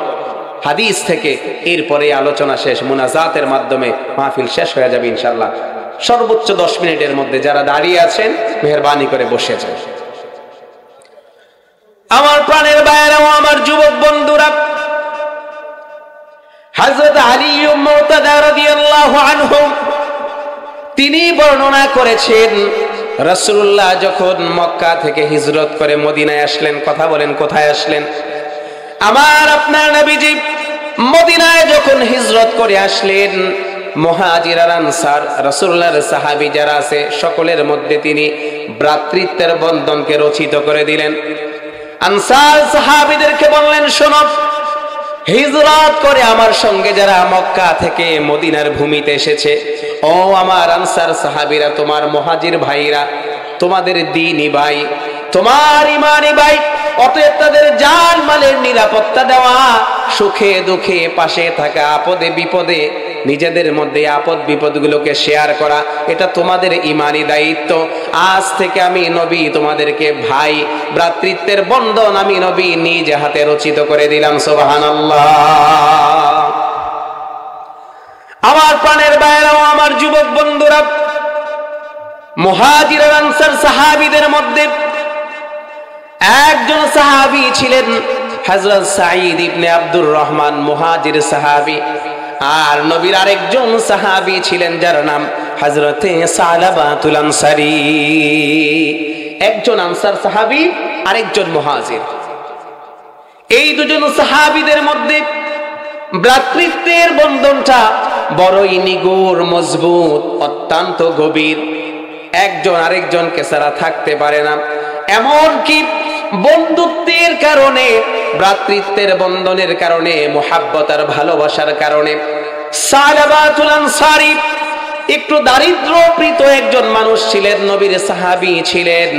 হাদিস থেকে, এরপরে আলোচনা শেষ, মুনাজাতের মাধ্যমে মাহফিল শেষ হয়ে যাবে ইনশাআল্লাহ। সর্বোচ্চ 10 মিনিটের মধ্যে যারা দাঁড়িয়ে আছেন মেহেরবানি করে বসে যান। আমার প্রাণের ভাইয়েরাও, আমার যুবক বন্ধুরা, হযরত আলী মুরতাদা রাদিয়াল্লাহু আনহু তিনি বর্ণনা করেছেন, রাসূলুল্লাহ যখন মক্কা থেকে হিজরত করে মদিনায় আসলেন, কথা বলেন কোথায় আসলেন? আমার আপনার নবীজি মদিনায় যখন হিজরত করে আসলেন, মুহাজির আর আনসার রাসূলুল্লাহর সাহাবী যারা আছে সকলের মধ্যে তিনি ভ্রাতৃত্বের বন্ধনকে রচিত করে দিলেন। আনসার সাহাবীদেরকে বললেন, শোনো, হিজরত করে আমার সঙ্গে যারা মক্কা থেকে মদিনার ভূমিতে এসেছে, ও আমার আনসার সাহাবীরা, তোমার মুহাজির ভাইরা, তোমাদের দ্বীনি ভাই, তোমার ইমানি ভাই, অতএব তাদের জান মালের নিরাপত্তা দেওয়া, সুখে দুঃখে পাশে থাকা, আপদে বিপদে নিজেদের মধ্যে আপদ বিপদগুলোকে শেয়ার করা, এটা তোমাদের ইমানি দায়িত্ব। আজ থেকে আমি নবী তোমাদেরকে ভাই, ভ্রাতৃত্বের বন্ধন আমি নবী নিজ হাতে রচিত করে দিলাম। সুবহানাল্লাহ। আমার প্রাণের ভাইয়েরাও, আমার যুবক বন্ধুরা, মুহাজির আর আনসার সাহাবীদের মধ্যে একজন সাহাবী ছিলেন হযরত সাঈদ ইবনে আব্দুর রহমান, মুহাজির সাহাবী। আর নবীর আরেকজন সাহাবী ছিলেন যার নাম হযরতে সালাবাতুল আনসারী। একজন আনসার সাহাবী, আরেকজন মুহাজির। এই দুজন সাহাবীদের মধ্যে ভ্রাতৃত্বের বন্ধনটা বড়ই নিগুড়, মজবুত, অত্যন্ত গভীর। একজন আরেকজনকে ছাড়া থাকতে পারে না। এমনকি বন্ধুত্বের কারণে, ভ্রাতৃত্বের বন্ধনের কারণে, মুহাব্বত আর ভালোবাসার কারণে সালাবাতুল আনসারী একটু দারিদ্রপ্রীত একজন মানুষ ছিলেন, নবীর সাহাবী ছিলেন।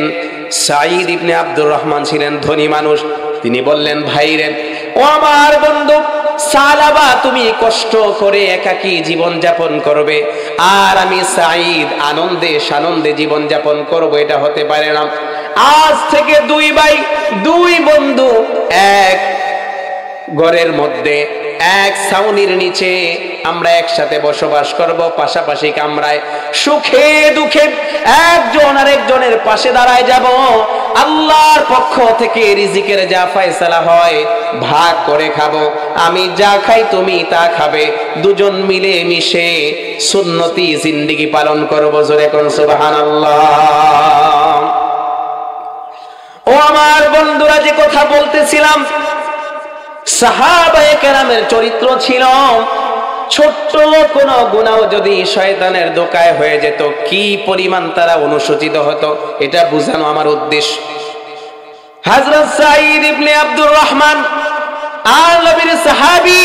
সাঈদ ইবনে আব্দুর রহমান ছিলেন ধনী মানুষ। তিনি বললেন, ভাইরে, ও আমার বন্ধু সালাবা, তুমি কষ্ট করে একাকী জীবন যাপন করবে, আর আমি সাঈদ আনন্দে সানন্দে জীবন যাপন করব, এটা হতে পারে না। আজ থেকে দুই ভাই, দুই বন্ধু এক ঘরের মধ্যে, এক ছাউনির নিচে আমরা একসাথে বসবাস করব, পাশাপাশি কামরায়, সুখে দুঃখে একজন আরেকজনের পাশে দাঁড়ায় যাব। আল্লাহর পক্ষ থেকে রিজিকের যা ফয়সালা হয় ভাগ করে খাবো। আমি যা খাই তুমি তা খাবে, দুজন মিলে মিশে সুন্নতি জিন্দেগি পালন করব। জোরে কোন সুবহানাল্লাহ। ও আমার বন্ধুরা, যে কথা বলতেছিলাম, সাহাবায়ে কেরামের চরিত্র ছিল, ছোট্ট কোন গুনাহ যদি শয়তানের দোকায় হয়ে যেত, কি পরিমাণ তারা অনুসূচিত হতো, এটা বোঝানো আমার উদ্দেশ্য। হযরত সাঈদ ইবনে আব্দুর রহমান আর নবীর সাহাবী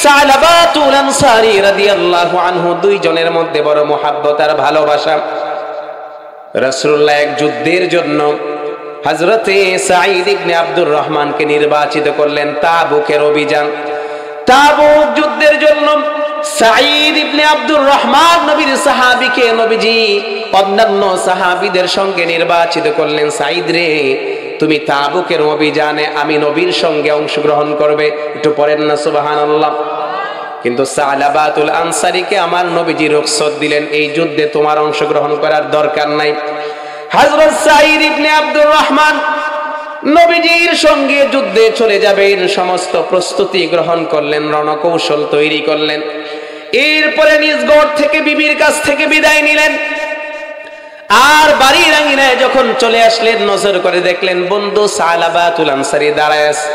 সালাবাতুল আনসারী রাদিয়াল্লাহু আনহু, দুইজনের মধ্যে বড় মুহাব্বত আর ভালোবাসা। রাসূলুল্লাহ এক যুদ্ধের জন্য হযরতে সাঈদ ইবনে আব্দুর রহমানকে নির্বাচিত করলেন, তাবুকের অভিযান। তাবুক যুদ্ধের জন্য সাঈদ ইবনে আব্দুর রহমান নবীর সাহাবীকে নবীজি অন্যান্য সাহাবীদের সঙ্গে নির্বাচিত করলেন। সাঈদ রে, তুমি তাবুকের অভিযানে আমি নবীর সঙ্গে অংশগ্রহণ করবে। একটু পড়েন না সুবহানাল্লাহ। কিন্তু সালাবাতুল আনসারীকে আমার নবীজি রুখসত দিলেন, এই যুদ্ধে তোমার অংশগ্রহণ করার দরকার নাই। হযরত সাঈদ ইবনে আব্দুর রহমান নবীজির সঙ্গে যুদ্ধে চলে যাবেন, সমস্ত প্রস্তুতি গ্রহণ করলেন, রণকৌশল তৈরি করলেন। এরপরে নিজ গড় থেকে বিবির কাছ থেকে বিদায় নিলেন। আর বাড়ির আঙিনায় যখন চলে আসলেন, নজর করে দেখলেন বন্ধু সালাবাতুল আনসারী দাঁড়ায় আছে।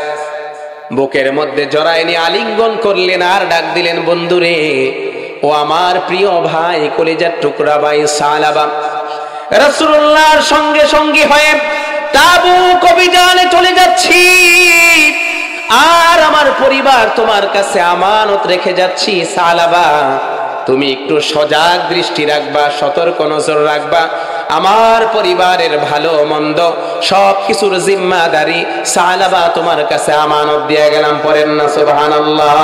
বুকের মধ্যে জড়ায় নিয়ে আলিঙ্গন করলেন আর ডাক দিলেন, বন্ধুরে, ও আমার প্রিয় ভাই, কলিজার টুকরা ভাই সালাবা। রাসূলুল্লাহর সঙ্গে সঙ্গী হয়ে তাবুক অভিযানে চলে যাচ্ছি, আর আমার পরিবার তোমার কাছে আমানত রেখে যাচ্ছি। সালাবা, তুমি একটু সজাগ দৃষ্টি রাখবা, সতর্ক নজর রাখবা। আমার পরিবারের ভালো মন্দ সব কিছুর জিম্মাদারি সালাবা তোমার কাছে আমানত দিয়ে গেলাম। পড়েন না সুবহানাল্লাহ।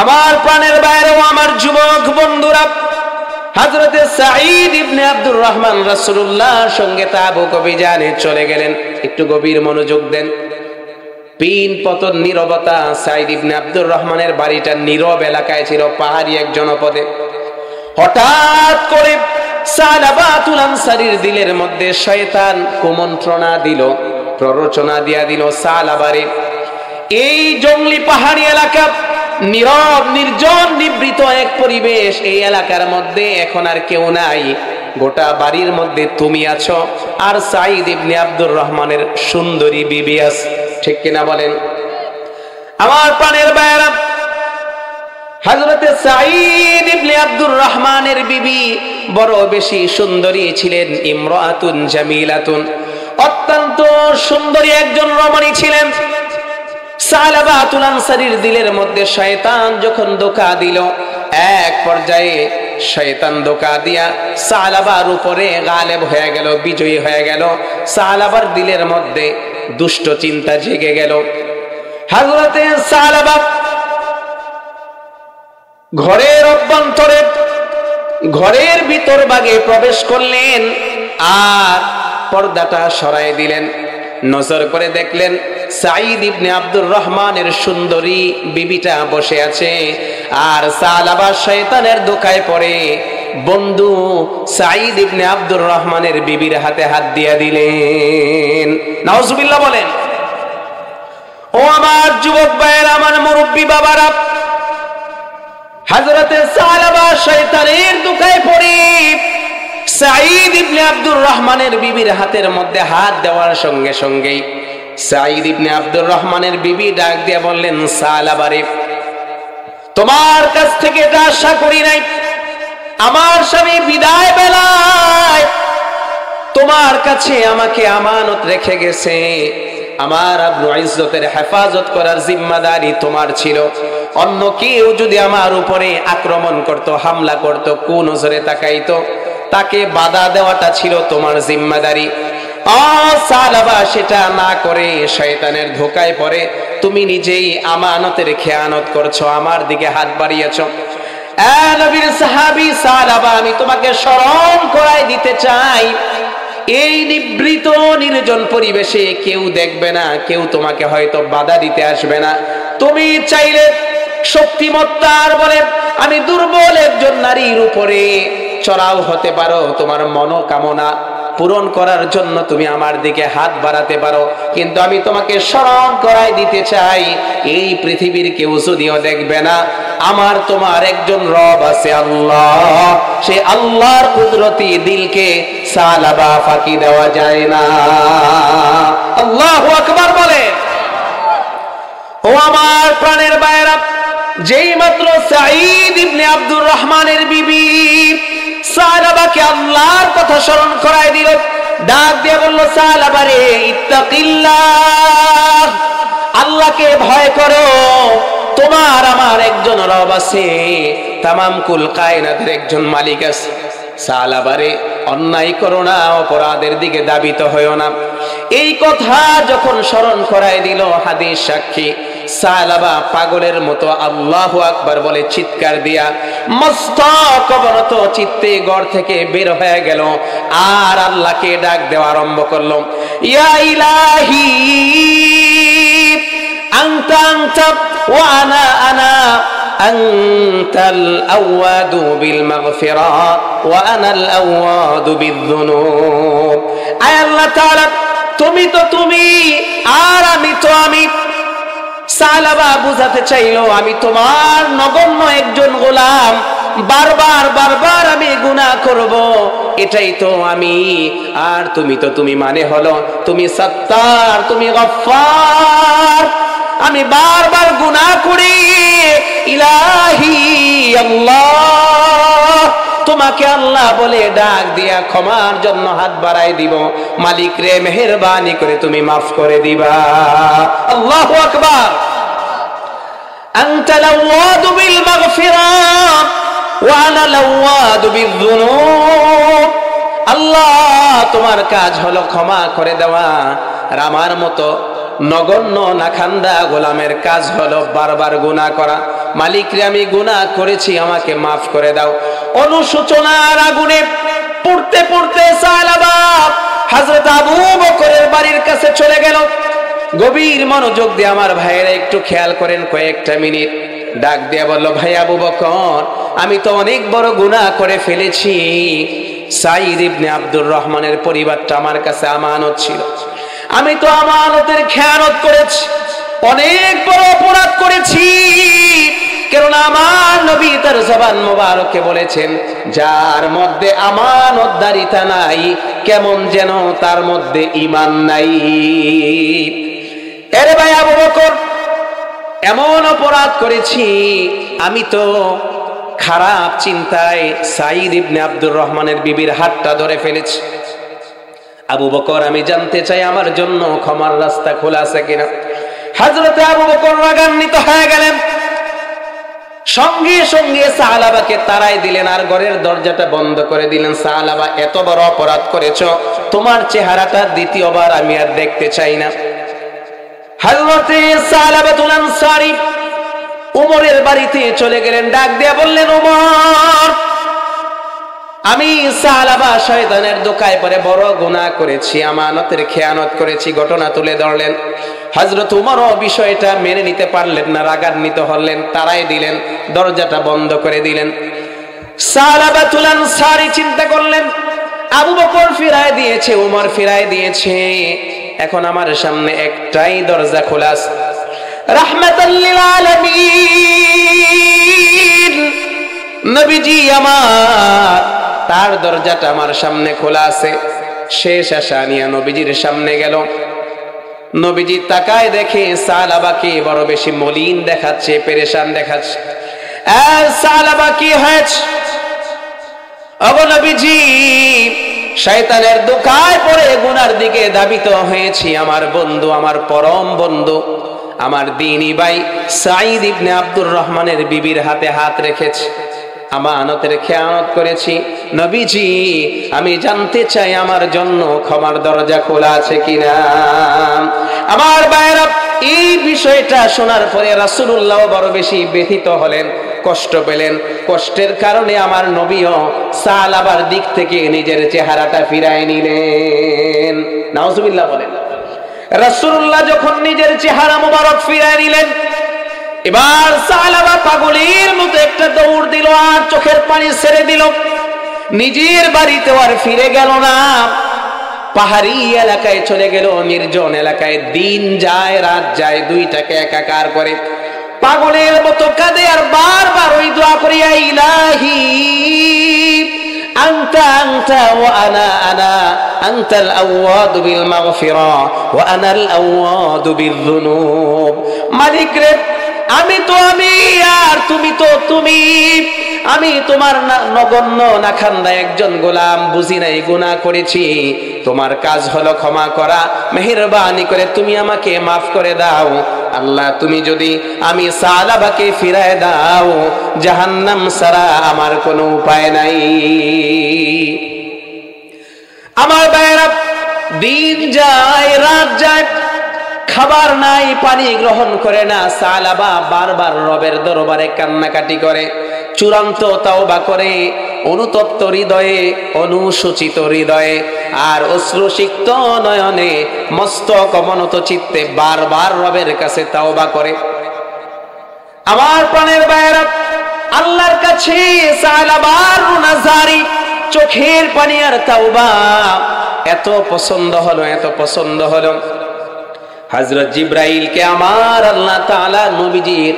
আমার প্রাণের বাইরেও আমার যুবক বন্ধুরা, হযরতে সাঈদ ইবনে আব্দুর রহমান রাসূলুল্লাহর সঙ্গে তাবুক অভিযানে চলে গেলেন। একটু গভীর মনোযোগ দেন। পিন পতন নীরবতা। সাঈদ ইবনে আব্দুর রহমানের বাড়িটা নীরব এলাকায় ছিল, পাহাড়ি এক জনপদে। হঠাৎ করে সালাবাতুল আনসারীর দিলের মধ্যে শয়তান কুমন্ত্রণা দিল, প্ররোচনা দিয়া দিল সালাবারে এই জঙ্গলি পাহাড়ি এলাকা, নীরব নির্জন নিবৃত এক পরিবেশ, এই এলাকার মধ্যে এখন আর কেউ নাই, গোটা বাড়ির মধ্যে তুমি আছো আর সাঈদ ইবনে আব্দুর রহমানের সুন্দরী বিবি আছে। ঠিক কিনা বলেন? আমার প্রাণের ভাইয়েরা, হযরতে সাঈদ ইবনে আব্দুর রহমানের বিবি বড় বেশি সুন্দরী ছিলেন। ইমরাতুন জামিলাতুন, অত্যন্ত সুন্দরী একজন রমণী ছিলেন। সালাবাতুল আনসারীর দিলের মধ্যে শয়তান যখন ধোঁকা দিল, এক পর্যায়ে শয়তান ধোঁকা দিয়া সালাবার উপরে গালেব হয়ে গেল, বিজয়ী হয়ে গেল। সালাবার দিলের মধ্যে দুষ্ট চিন্তা জেগে গেল। হযরতে সালাবা ঘরের অভ্যন্তরে, ঘরের ভিতর ভাগে প্রবেশ করলেন আর পর্দাটা সরাই দিলেন। নজর করে দেখলেন সাঈদ ইবনে আব্দুর রহমানের সুন্দরী বিবিটা বসে আছে, আর সালাবা শয়তানের ধোঁকায় পড়ে বন্ধু সাঈদ ইবনে আব্দুর রহমানের বিবির হাতে হাত দিয়া দিলেন। নাউজুবিল্লাহ বলেন। ও আমার যুবক ভাইয়েরা, আমার মুরব্বী বাবারা, হযরতে সালাবা শয়তানের ধোঁকায় পড়ে সাঈদ ইবনে আব্দুর রহমানের বিবির হাতের মধ্যে হাত দেওয়ার সঙ্গে সঙ্গেই সাঈদ ইবনে আব্দুর রহমানের বিবি ডাক দিয়ে বললেন, সালাবারে তোমার কাছ থেকে এটা আশা করি নাই। আমার স্বামী বিদায় বেলায় তোমার কাছে আমাকে আমানত রেখে গেছে, আমার আব্রু ইজ্জতের হেফাজত করার জিম্মাদারি তোমার ছিল। অন্য কেউ যদি আমার উপরে আক্রমণ করত, হামলা করত, কোন নজরে তাকাইতো, তাকে বাধা দেওয়াটা ছিল তোমার জিম্মাদারি। সালাবা সেটা না করে শয়তানের ধোঁকায় পড়ে তুমি নিজেই আমানতের খেয়ানত করছো, আমার দিকে হাত বাড়িয়েছো। নবীর সাহাবী সালাবা, আমি তোমাকে স্মরণ করাই দিতে চাই, এই নিবৃত নির্জন পরিবেশে কেউ দেখবে না, কেউ তোমাকে হয়তো বাধা দিতে আসবে না। তুমি চাইলে শক্তিমত্তার বলে আমি দুর্বল একজন নারীর উপরে চড়াও হতে পারো, তোমার মনোকামনা পূরণ করার জন্য তুমি আমার দিকে হাত বাড়াতে পারো, কিন্তু আমি তোমাকে স্মরণ করাই দিতে চাই, এই পৃথিবীর কেউ যদিও দেখবে না, আমার তোমার একজন রব আছে আল্লাহ, সে আল্লাহর কুদরতি দিলকে সালাবা ফাঁকি দেওয়া যায় না। আল্লাহু আকবার বলে। ও আমার প্রাণের ভাইয়েরা, যেই মাত্র সাঈদ ইবনে আব্দুর রহমানের বিবি সালাবাকে আল্লাহর কথা স্মরণ করায় দিল, ডাক দিয়ে বলল, সালাবারে ইত্তাকিল্লাহ, আল্লাহকে ভয় করো, তোমার আমার একজন রব আছে, তামাম কুল কায়নাতের একজন মালিক আছে। সালাবারে অন্যায় করো না, অপরাধের দিকে ধাবিত হয়ো না। এই কথা যখন স্মরণ করায় দিল, হাদিস সাক্ষী সালাবা পাগলের মতো আল্লাহু আকবার বলে চিৎকার দিয়া মস্তক অবনত চিত্তে ঘর থেকে বের হয়ে গেল আর আল্লাহকে ডাক দেওয়া আরম্ভ করলো, ইয়া ইলাহি আনতা আনতা ওয়া আনা আনা আনতাল আওয়াদু বিল মাগফিরা ওয়া আনাল আওয়াদু বিযুনুব। আয় আল্লাহ তাআলা, তুমি তো তুমি আর আমি তো আমি। সালাবা বুঝাতে চাইলো, আমি তোমার নগণ্য একজন গোলাম, বারবার বারবার আমি গুনাহ করব, এটাই তো আমি, আর তুমি তো তুমি মানে হলো তুমি সত্তার, তুমি গফফার, আমি বারবার গুনাহ করি, ইলাহি আল্লাহ, তোমাকে আল্লাহ বলে ডাক দিয়া ক্ষমার জন্য হাত বাড়াই দিব, মালিক রে মেহেরবানি করে তুমি মাফ করে দিবা। আল্লাহু আকবার। আনতা লাওয়াদু বিল মাগফিরা ওয়া আনা লাওয়াদু বিযুনুব। আল্লাহ, তোমার কাজ হলো ক্ষমা করে দেওয়া, আর আমার মতো নগণ্য নাখান্দা গোলামের কাজ হলো বারবার গুনাহ করা। মালিক রে, আমি গুনাহ করেছি, আমাকে মাফ করে দাও। অনুশোচনার আগুনে পড়তে পড়তে সালাবা হযরত আবু বকরের বাড়ির কাছে চলে গেল। গভীর মনোযোগ দিয়ে আমার ভাইয়েরা একটু খেয়াল করেন, কয়েকটা মিনিট। ডাক দিয়ে বলল, ভাই আবু বকর, আমি তো অনেক বড় গুনাহ করে ফেলেছি। সাঈদ ইবনে আব্দুর রহমানের পরিবারটা আমার কাছে আমানত ছিল, আমি তো আমানতের খেয়ানত করেছি, অনেক বড় অপরাধ করেছি। কেননা আমার নবী তার জবান মোবারকে বলেছেন, যার মধ্যে আমানতদারিতা নাই কেমন যেন তার মধ্যে ঈমান নাই। আরে ভাই আবু বকর, এমন অপরাধ করেছি, আমি তো খারাপ চিন্তায় সাঈদ ইবনে আব্দুর রহমানের বিবির হাতটা ধরে ফেলেছি। আবু বকর, আমি জানতে চাই আমার জন্য ক্ষমার রাস্তা খোলা আছে কিনা। হযরতে আবু বকর রাগান্বিত হয়ে গেলেন, সঙ্গে সঙ্গে সাহালাবাকে তাড়াই দিলেন আর ঘরের দরজাটা বন্ধ করে দিলেন। সাহালাবা, এত বড় অপরাধ করেছ, তোমার চেহারাটা দ্বিতীয়বার আমি আর দেখতে চাই না। হযরতে সাহালাবাতুল আনসারী উমরের বাড়িতে চলে গেলেন, ডাক দিয়ে বললেন, উমর, আমি সাহালাবা শয়তানের দোকায় পড়ে বড় গুনাহ করেছি, আমানতের খেয়ানত করেছি। ঘটনা তুলে ধরলেন। হযরত উমরও বিষয়টা মেনে নিতে পারলেন না, রাগান্বিত হলেন, তাড়াই দিলেন, দরজাটা বন্ধ করে দিলেন। সাহালাবাতুল আনসারী চিন্তা করলেন, আবু বকর ফিরায় দিয়েছে, উমর ফিরায় দিয়েছে, এখন আমার সামনে একটাই দরজা খোলা আছে, রাহমাতাল লিল আলামিন নবীজি আমার, তার দরজাটা আমার সামনে খোলা আছে। শেষ আশা নিয়ে নবীজির সামনে গেল। নবীজি তাকায় দেখে সাহালাবাকে বড় বেশি মলিন দেখাচ্ছে, পেরেশান দেখাচ্ছে। সাহালাবা, কি হয়েছে? ওগো নবীজি, শয়তানের দোকায় পড়ে গুনার দিকে ধাবিত হয়েছি। আমার বন্ধু, আমার পরম বন্ধু, আমার দ্বীনি ভাই সাঈদ ইবনে আব্দুর রহমানের বিবির হাতে হাত রেখেছি, আমানতের খেয়ানত করেছি। নবীজি, আমি জানতে চাই আমার জন্য ক্ষমার দরজা খোলা আছে কিনা। আমার ভাইরা, এই বিষয়টা শোনার পরে রাসূলুল্লাহ বড় বেশি ব্যথিত হলেন, কষ্ট পেলেন। কষ্টের কারণে আমার নবীও সাহালাবার দিক থেকে নিজের চেহারাটা ফিরায় নিলেন। নাউজুবিল্লাহ বলেন। রাসূলুল্লাহ যখন নিজের চেহারা মোবারক ফিরায় নিলেন, এবার সাহালাবা পাগলের মতো একটা দৌড় দিল আর চোখের পানি ছেড়ে দিল। নিজের বাড়িতে আর ফিরে গেল না, পাহাড়ি এলাকায় চলে গেল, নির্জন এলাকায়। দিন যায় রাত যায়, দুইটাকে একাকার করে পাগলের মতো কাঁদে আর বারবার ওই দোয়া করে, ইয়া ইলাহি আনতা আনতা ওয়া আনা আনা, আনতাল আওয়াদু বিল মাগফিরা ওয়া আনাল আওয়াদু বিযুনুব। মালিক রে, আমি তো আমি আর তুমি তো তুমি, আমি তোমার নগণ্য নাখান্দা একজন গোলাম, বুঝি নাই গুনাহ করেছি, তোমার কাজ হলো ক্ষমা করা, মেহেরবানি করে তুমি আমাকে মাফ করে দাও। আল্লাহ, তুমি যদি আমি সাহালাবাকে ফিরায় দাও, জাহান্নাম ছাড়া আমার কোনো উপায় নাই। আমার ভাইরা, দিন যায় রাত যায়, খাবার নাই, পানি গ্রহণ করে না। সাহালাবা বারবার রবের দরবারে কান্নাকাটি করে, চূড়ান্ত তাওবা করে, অনুতপ্ত হৃদয়ে, অনুসূচিত হৃদয়ে আর অশ্রুসিক্ত নয়নে, মস্তক অবনত চিত্তে বারবার রবের কাছে তাওবা করে। আমার প্রাণের ভাইরা, আল্লাহর কাছে সাহালাবার নাজারি, চোখের পানি আর তাওবা এত পছন্দ হলো, এত পছন্দ হলো। হযরত জিবরাইলকে আমার আল্লাহ তাআলা নবীজির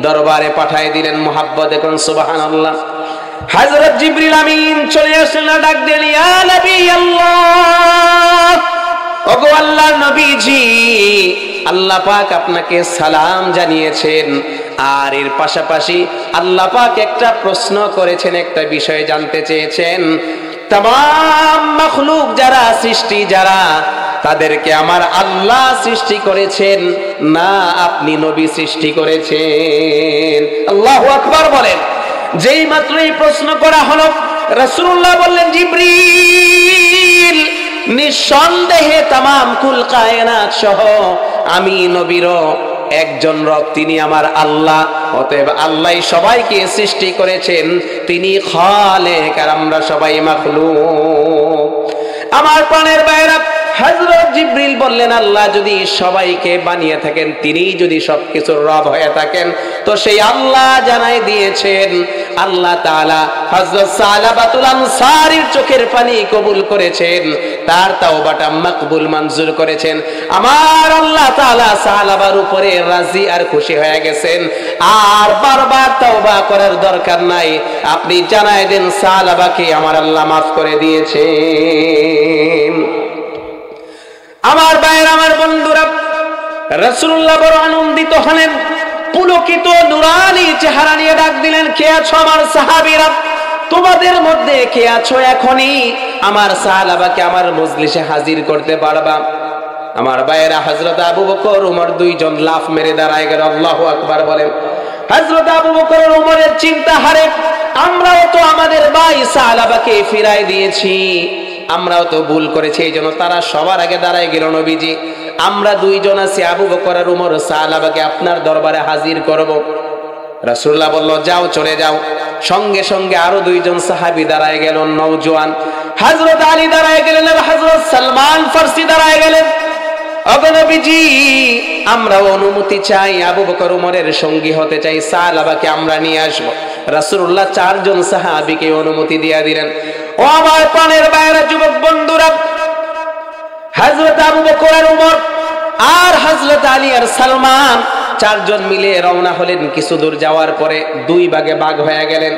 দরবারে পাঠিয়ে দিলেন। মুহাব্বত এখন সুবহানাল্লাহ। হযরত জিবরিল আমিন চলে আসলেন, ডাক দিলেন, ইয়া নবী আল্লাহ, ওগো আল্লাহর নবীজি, আল্লাহ পাক আপনাকে সালাম জানিয়েছেন। আর এর পাশাপাশি আল্লাহ পাক একটা প্রশ্ন করেছেন, একটা বিষয় জানতে চেয়েছেন। तमाम मखलूक যারা সৃষ্টি যারা তাদেরকে আমার আল্লাহ সৃষ্টি করেছেন না আপনি নবী সৃষ্টি করেছেন। আল্লাহু আকবার বলেন। যেই মাত্রই প্রশ্ন করা হলো রাসূলুল্লাহ বললেন জিবরিল নিঃসন্দেহে तमाम কুল কায়নাত সহ আমি নবীরও একজন রব তিনি আমার আল্লাহ অতএব আল্লাহই সবাইকে সৃষ্টি করেছেন তিনি খালেক আর আমরা সবাই মাখলুক। আমার প্রাণের ভাইরা হযরত জিবরিল বললেন, আল্লাহ যদি সবাইকে বানিয়ে থাকেন, তিনি যদি সবকিছুর রব হয়ে থাকেন, তো সেই আল্লাহ জানাই দিয়েছেন আল্লাহ তাআলা হযরত সালাবাতুল আনসারীর চোখের পানি কবুল করেছেন, তার তাওবাটা মকবুল মঞ্জুর করেছেন। আমার আল্লাহ তাআলা সালাবার উপরে রাজি আর খুশি হয়ে গেছেন, আর বারবার তাওবা করার দরকার নাই। আপনি জানাই দেন সালাবাকে আমার আল্লাহ মাফ করে দিয়েছেন। আমার ভাইয়েরা, আমার বন্ধুরা, রাসূলুল্লাহ বড় আনন্দিত হলেন, পুলকিত নুরানি চেহারা নিয়ে ডাক দিলেন, কে আছো আমার সাহাবীরা? তোমাদের মধ্যে কে আছো এখনই আমার সাহাবাকে আমার মজলিসে হাজির করতে পারবা? আমার ভাইয়েরা, হযরত আবু বকর ওমর দুইজন লাফ মেরে দাঁড়ায় গেল। আল্লাহু আকবার বলেন। হযরত আবু বকর আর ওমরের চিন্তা হারে, আমরাও তো আমাদের ভাই সাহাবাকে ফিরাই দিয়েছি, আমরাও তো ভুল করেছি, এই জন্য তারা সবার আগে দাঁড়ায় গেল। নবীজি, আমরা দুইজন আছি, আবু বকর আর ওমর সাহাবাকে আপনার দরবারে হাজির করব। রাসূলুল্লাহ বলল, যাও, চলে যাও। সঙ্গে সঙ্গে আরো দুইজন সাহাবী দাঁড়ায় গেল, নওজোয়ান। হযরত আলী দাঁড়ায় গেলেন আর হযরত সালমান ফারসি দাঁড়ায় গেলেন। ওগো নবীজি, আমরা অনুমতি চাই, আবু বকর ওমরের সঙ্গী হতে চাই, সাহাবাকে আমরা নিয়ে আসব। রাসূলুল্লাহ চারজন সাহাবীকে অনুমতি দিয়ে দিলেন। ও আমার প্রাণের ভাইয়েরা, যুবক বন্ধুরা, হযরত আবু বকর আর ওমর আর হযরত আলী আর সালমান চারজন মিলে রওনা হলেন। কিছু দূর যাওয়ার পরে দুই ভাগে ভাগ হয়ে গেলেন।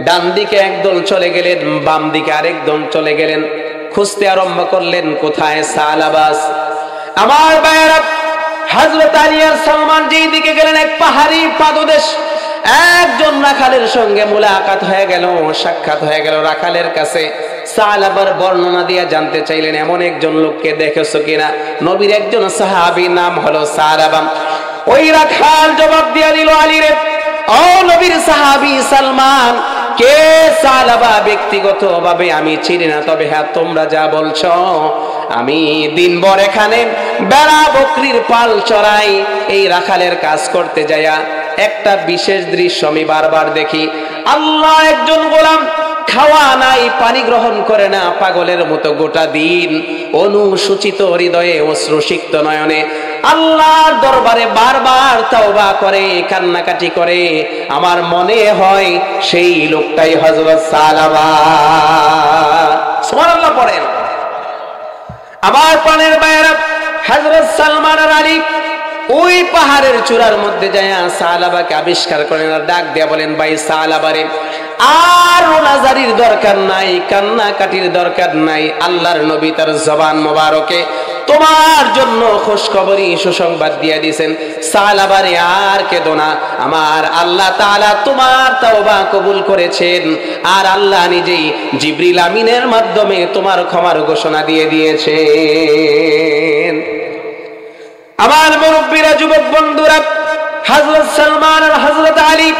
ডান দিকে একদল চলে গেলেন, বাম দিকে আরেক দল চলে গেলেন। খুঁজতে আরম্ভ করলেন, কোথায় সালাবাস? আমার ভাইয়েরা, হযরত আলী আর সালমান যেই দিকে গেলেন, এক পাহাড়ি পাদদেশ, একজন রাখালের সঙ্গে মুলাকাত হয়ে গেল, সাক্ষাৎ হয়ে গেল। রাখালের কাছে সালাবার বর্ণনা দিয়ে জানতে চাইলেন, এমন একজন লোককে দেখেছো কিনা? নবীর একজন সাহাবী, নাম হলো সালাবা। ওই রাখাল জবাব দিয়ে দিল, আলী রে, ও নবীর সাহাবী সালমান, কে সালাবা ব্যক্তিগতভাবে আমি চিনি না, তবে হ্যাঁ, তোমরা যা বলছো, আমি দিনভর এখানে বেড়া বকরির পাল চড়াই। এই রাখালের কাজ করতে যাইয়া একটা বিশেষ দৃশ্য আমি বারবার দেখি। আল্লাহ একজন গোলাম খাওয়া নাই, পানি গ্রহণ করে না, পাগলের মতো গোটা দিন অনুসূচিত হৃদয়ে, অশ্রুসিক্ত নয়নে আল্লাহর দরবারে বারবার তাওবা করে, কান্নাকাটি করে। আমার মনে হয় সেই লোকটাই হযরত সালাবা। সুবহানাল্লাহ পড়েন। আমার প্রাণের ভাইয়েরা, হযরত সালমান আর আলী ওই পাহাড়ের চূড়ার মধ্যে যায় সালাবাকে আবিষ্কার করেন আর ডাক দিয়া বলেন, ভাই সালাবারে, আর রোনাজারির দরকার নাই, কান্নাকাটির দরকার নাই। আল্লাহর নবী তার জবান মোবারকে তোমার জন্য খুশখবরি সুসংবাদ দিয়ে দিয়েছেন, সালাবারে আর কেঁদো না, আমার আল্লাহ তাআলা তোমার তাওবা কবুল করেছেন, আর আল্লাহ নিজেই জিবরিল আমিনের মাধ্যমে তোমার ক্ষমার ঘোষণা দিয়ে দিয়েছেন। আমার মুরব্বীরা, যুবক বন্ধুরা, হযরত সালমান আর হযরত আলী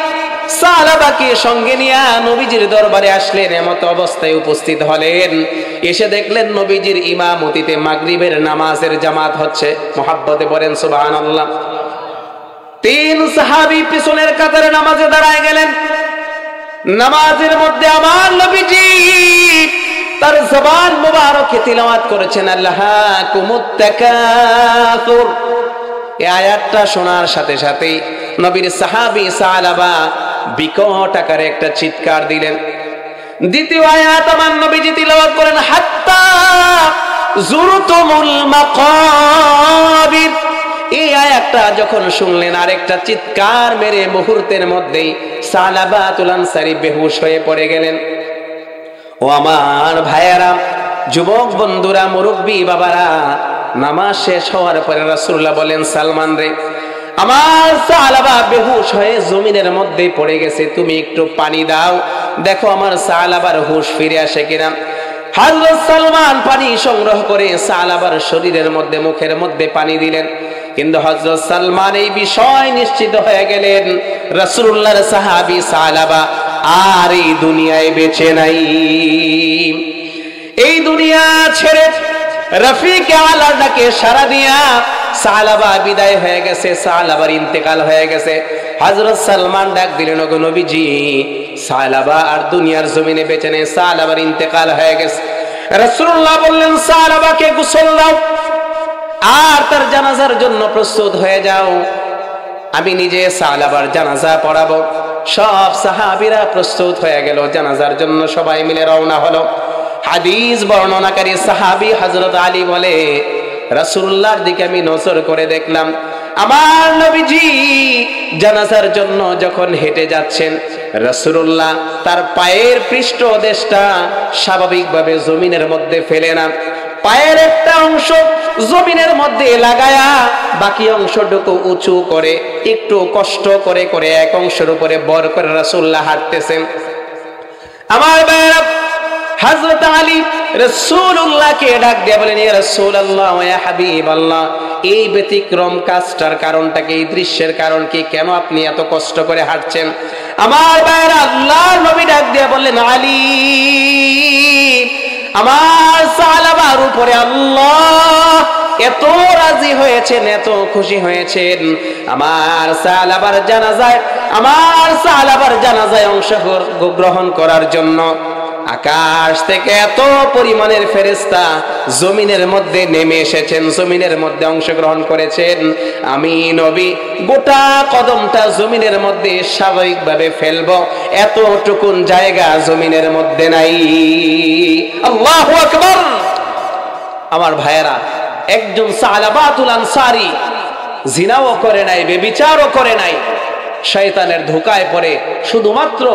সালাবাকে সঙ্গে নিয়ে নবীজির দরবারে আসলেন। এমত অবস্থায় উপস্থিত হলেন, এসে দেখলেন নবীজির ইমামতিতে মাগরিবের নামাজের জামাত হচ্ছে। মুহাব্বতে পড়েন সুবহানাল্লাহ। তিন সাহাবী পিছনের কাতারে নামাজে দাঁড়ায় গেলেন। নামাজের মধ্যে আমার নবীজি তার জবান মুবারকে তিলাওয়াত করেছেন, আল্লাহাকুমুত তাকাসুর। এই আয়াতটা শোনার সাথে সাথে নবীর সাহাবী সালাবা বিকট আকারে একটা চিৎকার দিলেন। দ্বিতীয় আয়াত আমার নবীজি তিলাওয়াত করেন, হাত্তা যুরতুমুল মাকাবির। এই আয়াতটা যখন শুনলেন, আরেকটা চিৎকার মেরে মুহূর্তের মধ্যেই সালাবাতুল আনসারী বেহুশ হয়ে পড়ে গেলেন। ও আমার ভাইয়েরা, যুবক বন্ধুরা, মুরব্বী বাবারা, নামাজ শেষ হওয়ার পরে রাসূলুল্লাহ বলেন, সালমান রে, আমার সালাবা বেহুশ হয়ে জমিনের মধ্যে পড়ে গেছে, তুমি একটু পানি দাও, দেখো আমার সালাবার হুঁশ ফিরে আসে কিনা। হযরত সালমান পানি সংগ্রহ করে সালাবার শরীরের মধ্যে, মুখের মধ্যে পানি দিলেন। কিন্তু হযরত সালমান এই বিষয় নিশ্চিত হয়ে গেলেন, রাসূলুল্লাহর সাহাবী সালাবা আর এই দুনিয়ায় বেঁচে নাই। এই দুনিয়া ছেড়ে রফিকে আলা ডাকে সাড়া দিয়া সালাবা বিদায় হয়ে গেছে, সালাবার ইন্তেকাল হয়ে গেছে। হযরত সালমান ডাক দিলেন, ওগো নবীজি, সালাবা আর দুনিয়ার জমিনে বেঁচে নেই, সালাবার ইন্তেকাল হয়ে গেছে। রাসূলুল্লাহ বললেন সাহাবাকে গোসল দাও আর তার জানাজার জন্য প্রস্তুত হয়ে যাও, আমি নিজে সাহাবার জানাজা পড়াবো। সব সাহাবীরা প্রস্তুত হয়ে গেল, জানাজার জন্য সবাই মিলে রওনা হলো। হাদিস বর্ণনাকারী সাহাবী হযরত আলী বলে, রাসূলুল্লাহর দিকে আমি নজর করে দেখলাম আমার নবীজি জানাজার জন্য যখন হেঁটে যাচ্ছেন, রাসূলুল্লাহ তার পায়ের পৃষ্ঠদেশটা স্বাভাবিকভাবে জমিনের মধ্যে ফেলে না, পায়ের একটা অংশ জমিনের মধ্যে লাগায়া বাকি অংশটুকু উঁচু করে একটু কষ্ট করে করে এক অংশের উপরে বর করে রাসূলুল্লাহ হাঁটতেছেন। আমার ভাইরা, হযরত আলী রাসূলুল্লাহকে ডাক দিয়ে বলেন, ইয়া রাসূলুল্লাহ ওয়া হাবিবাল্লাহ, এই ব্যতিক্রম কাজটার কারণটা কি, এই দৃশ্যের কারণ কি, কেন আপনি এত কষ্ট করে হাঁটছেন? আমার ভাইরা, আল্লাহর নবী ডাক দিয়ে বললেন, আলী, আমার সাহাবার উপরে আল্লাহ এত রাজি হয়েছেন, এত খুশি হয়েছেন, আমার সাহাবার জানাজায় অংশগ্রহণ করার জন্য আকাশ থেকে এত পরিমাণের ফেরেশতা জমিনের মধ্যে নেমে এসেছেন, জমিনের মধ্যে অংশগ্রহণ করেছেন। আমি নবী গোটা কদমটা জমিনের মধ্যে স্বাভাবিকভাবে ফেলবো, এতটুকুন জায়গা জমিনের মধ্যে নাই। আল্লাহু আকবার। আমার ভাইয়েরা, একজন সাহাবাতুল আনসারী জিনাও করে নাই, ব্যভিচারও করে নাই, শয়তানের ধোঁকায় পড়ে শুধুমাত্র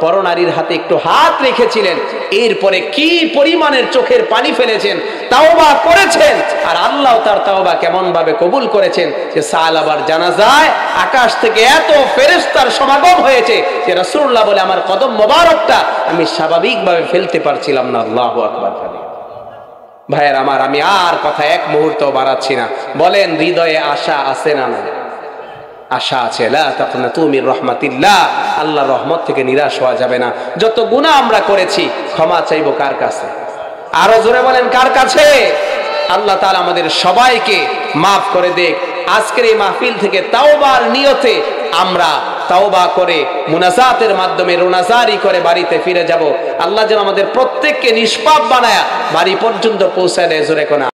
পরনারীর হাতে একটু হাত রেখেছিলেন, এরপরে কি পরিমাণের চোখের পানি ফেলেছেন, তাওবা করেছেন, আর আল্লাহ তার তাওবা কেমন ভাবে কবুল করেছেন যে সাহাবার জানাজায় আকাশ থেকে এত ফেরেশতার সমাগম হয়েছে যে রাসূলুল্লাহ বলে, আমার কদম মোবারকটা আমি স্বাভাবিকভাবে ফেলতে পারছিলাম না। আল্লাহু আকবার। ভাইয়ের আমার, আমি আর কথা এক মুহূর্ত বাড়াচ্ছি না। বলেন, হৃদয়ে আশা আছে না নাই? আশা আছে। লা তাকনাতু মির রাহমাতিল্লাহ, আল্লাহর রহমত থেকে নিরাশ হওয়া যাবে না। যত গুনাহ আমরা করেছি ক্ষমা চাইবো কার কাছে? আরো জোরে বলেন, কার কাছে? আল্লাহ তাআলা আমাদের সবাইকে মাফ করে দেখ। আজকের এই মাহফিল থেকে তাওবার নিয়তে আমরা তাওবা করে মুনাজাতের মাধ্যমে রোনাজারি করে বাড়িতে ফিরে যাব। আল্লাহ যেন আমাদের প্রত্যেককে নিষ্পাপ বানায়া বাড়ি পর্যন্ত পৌঁছায় দেয়। জোরে কোনা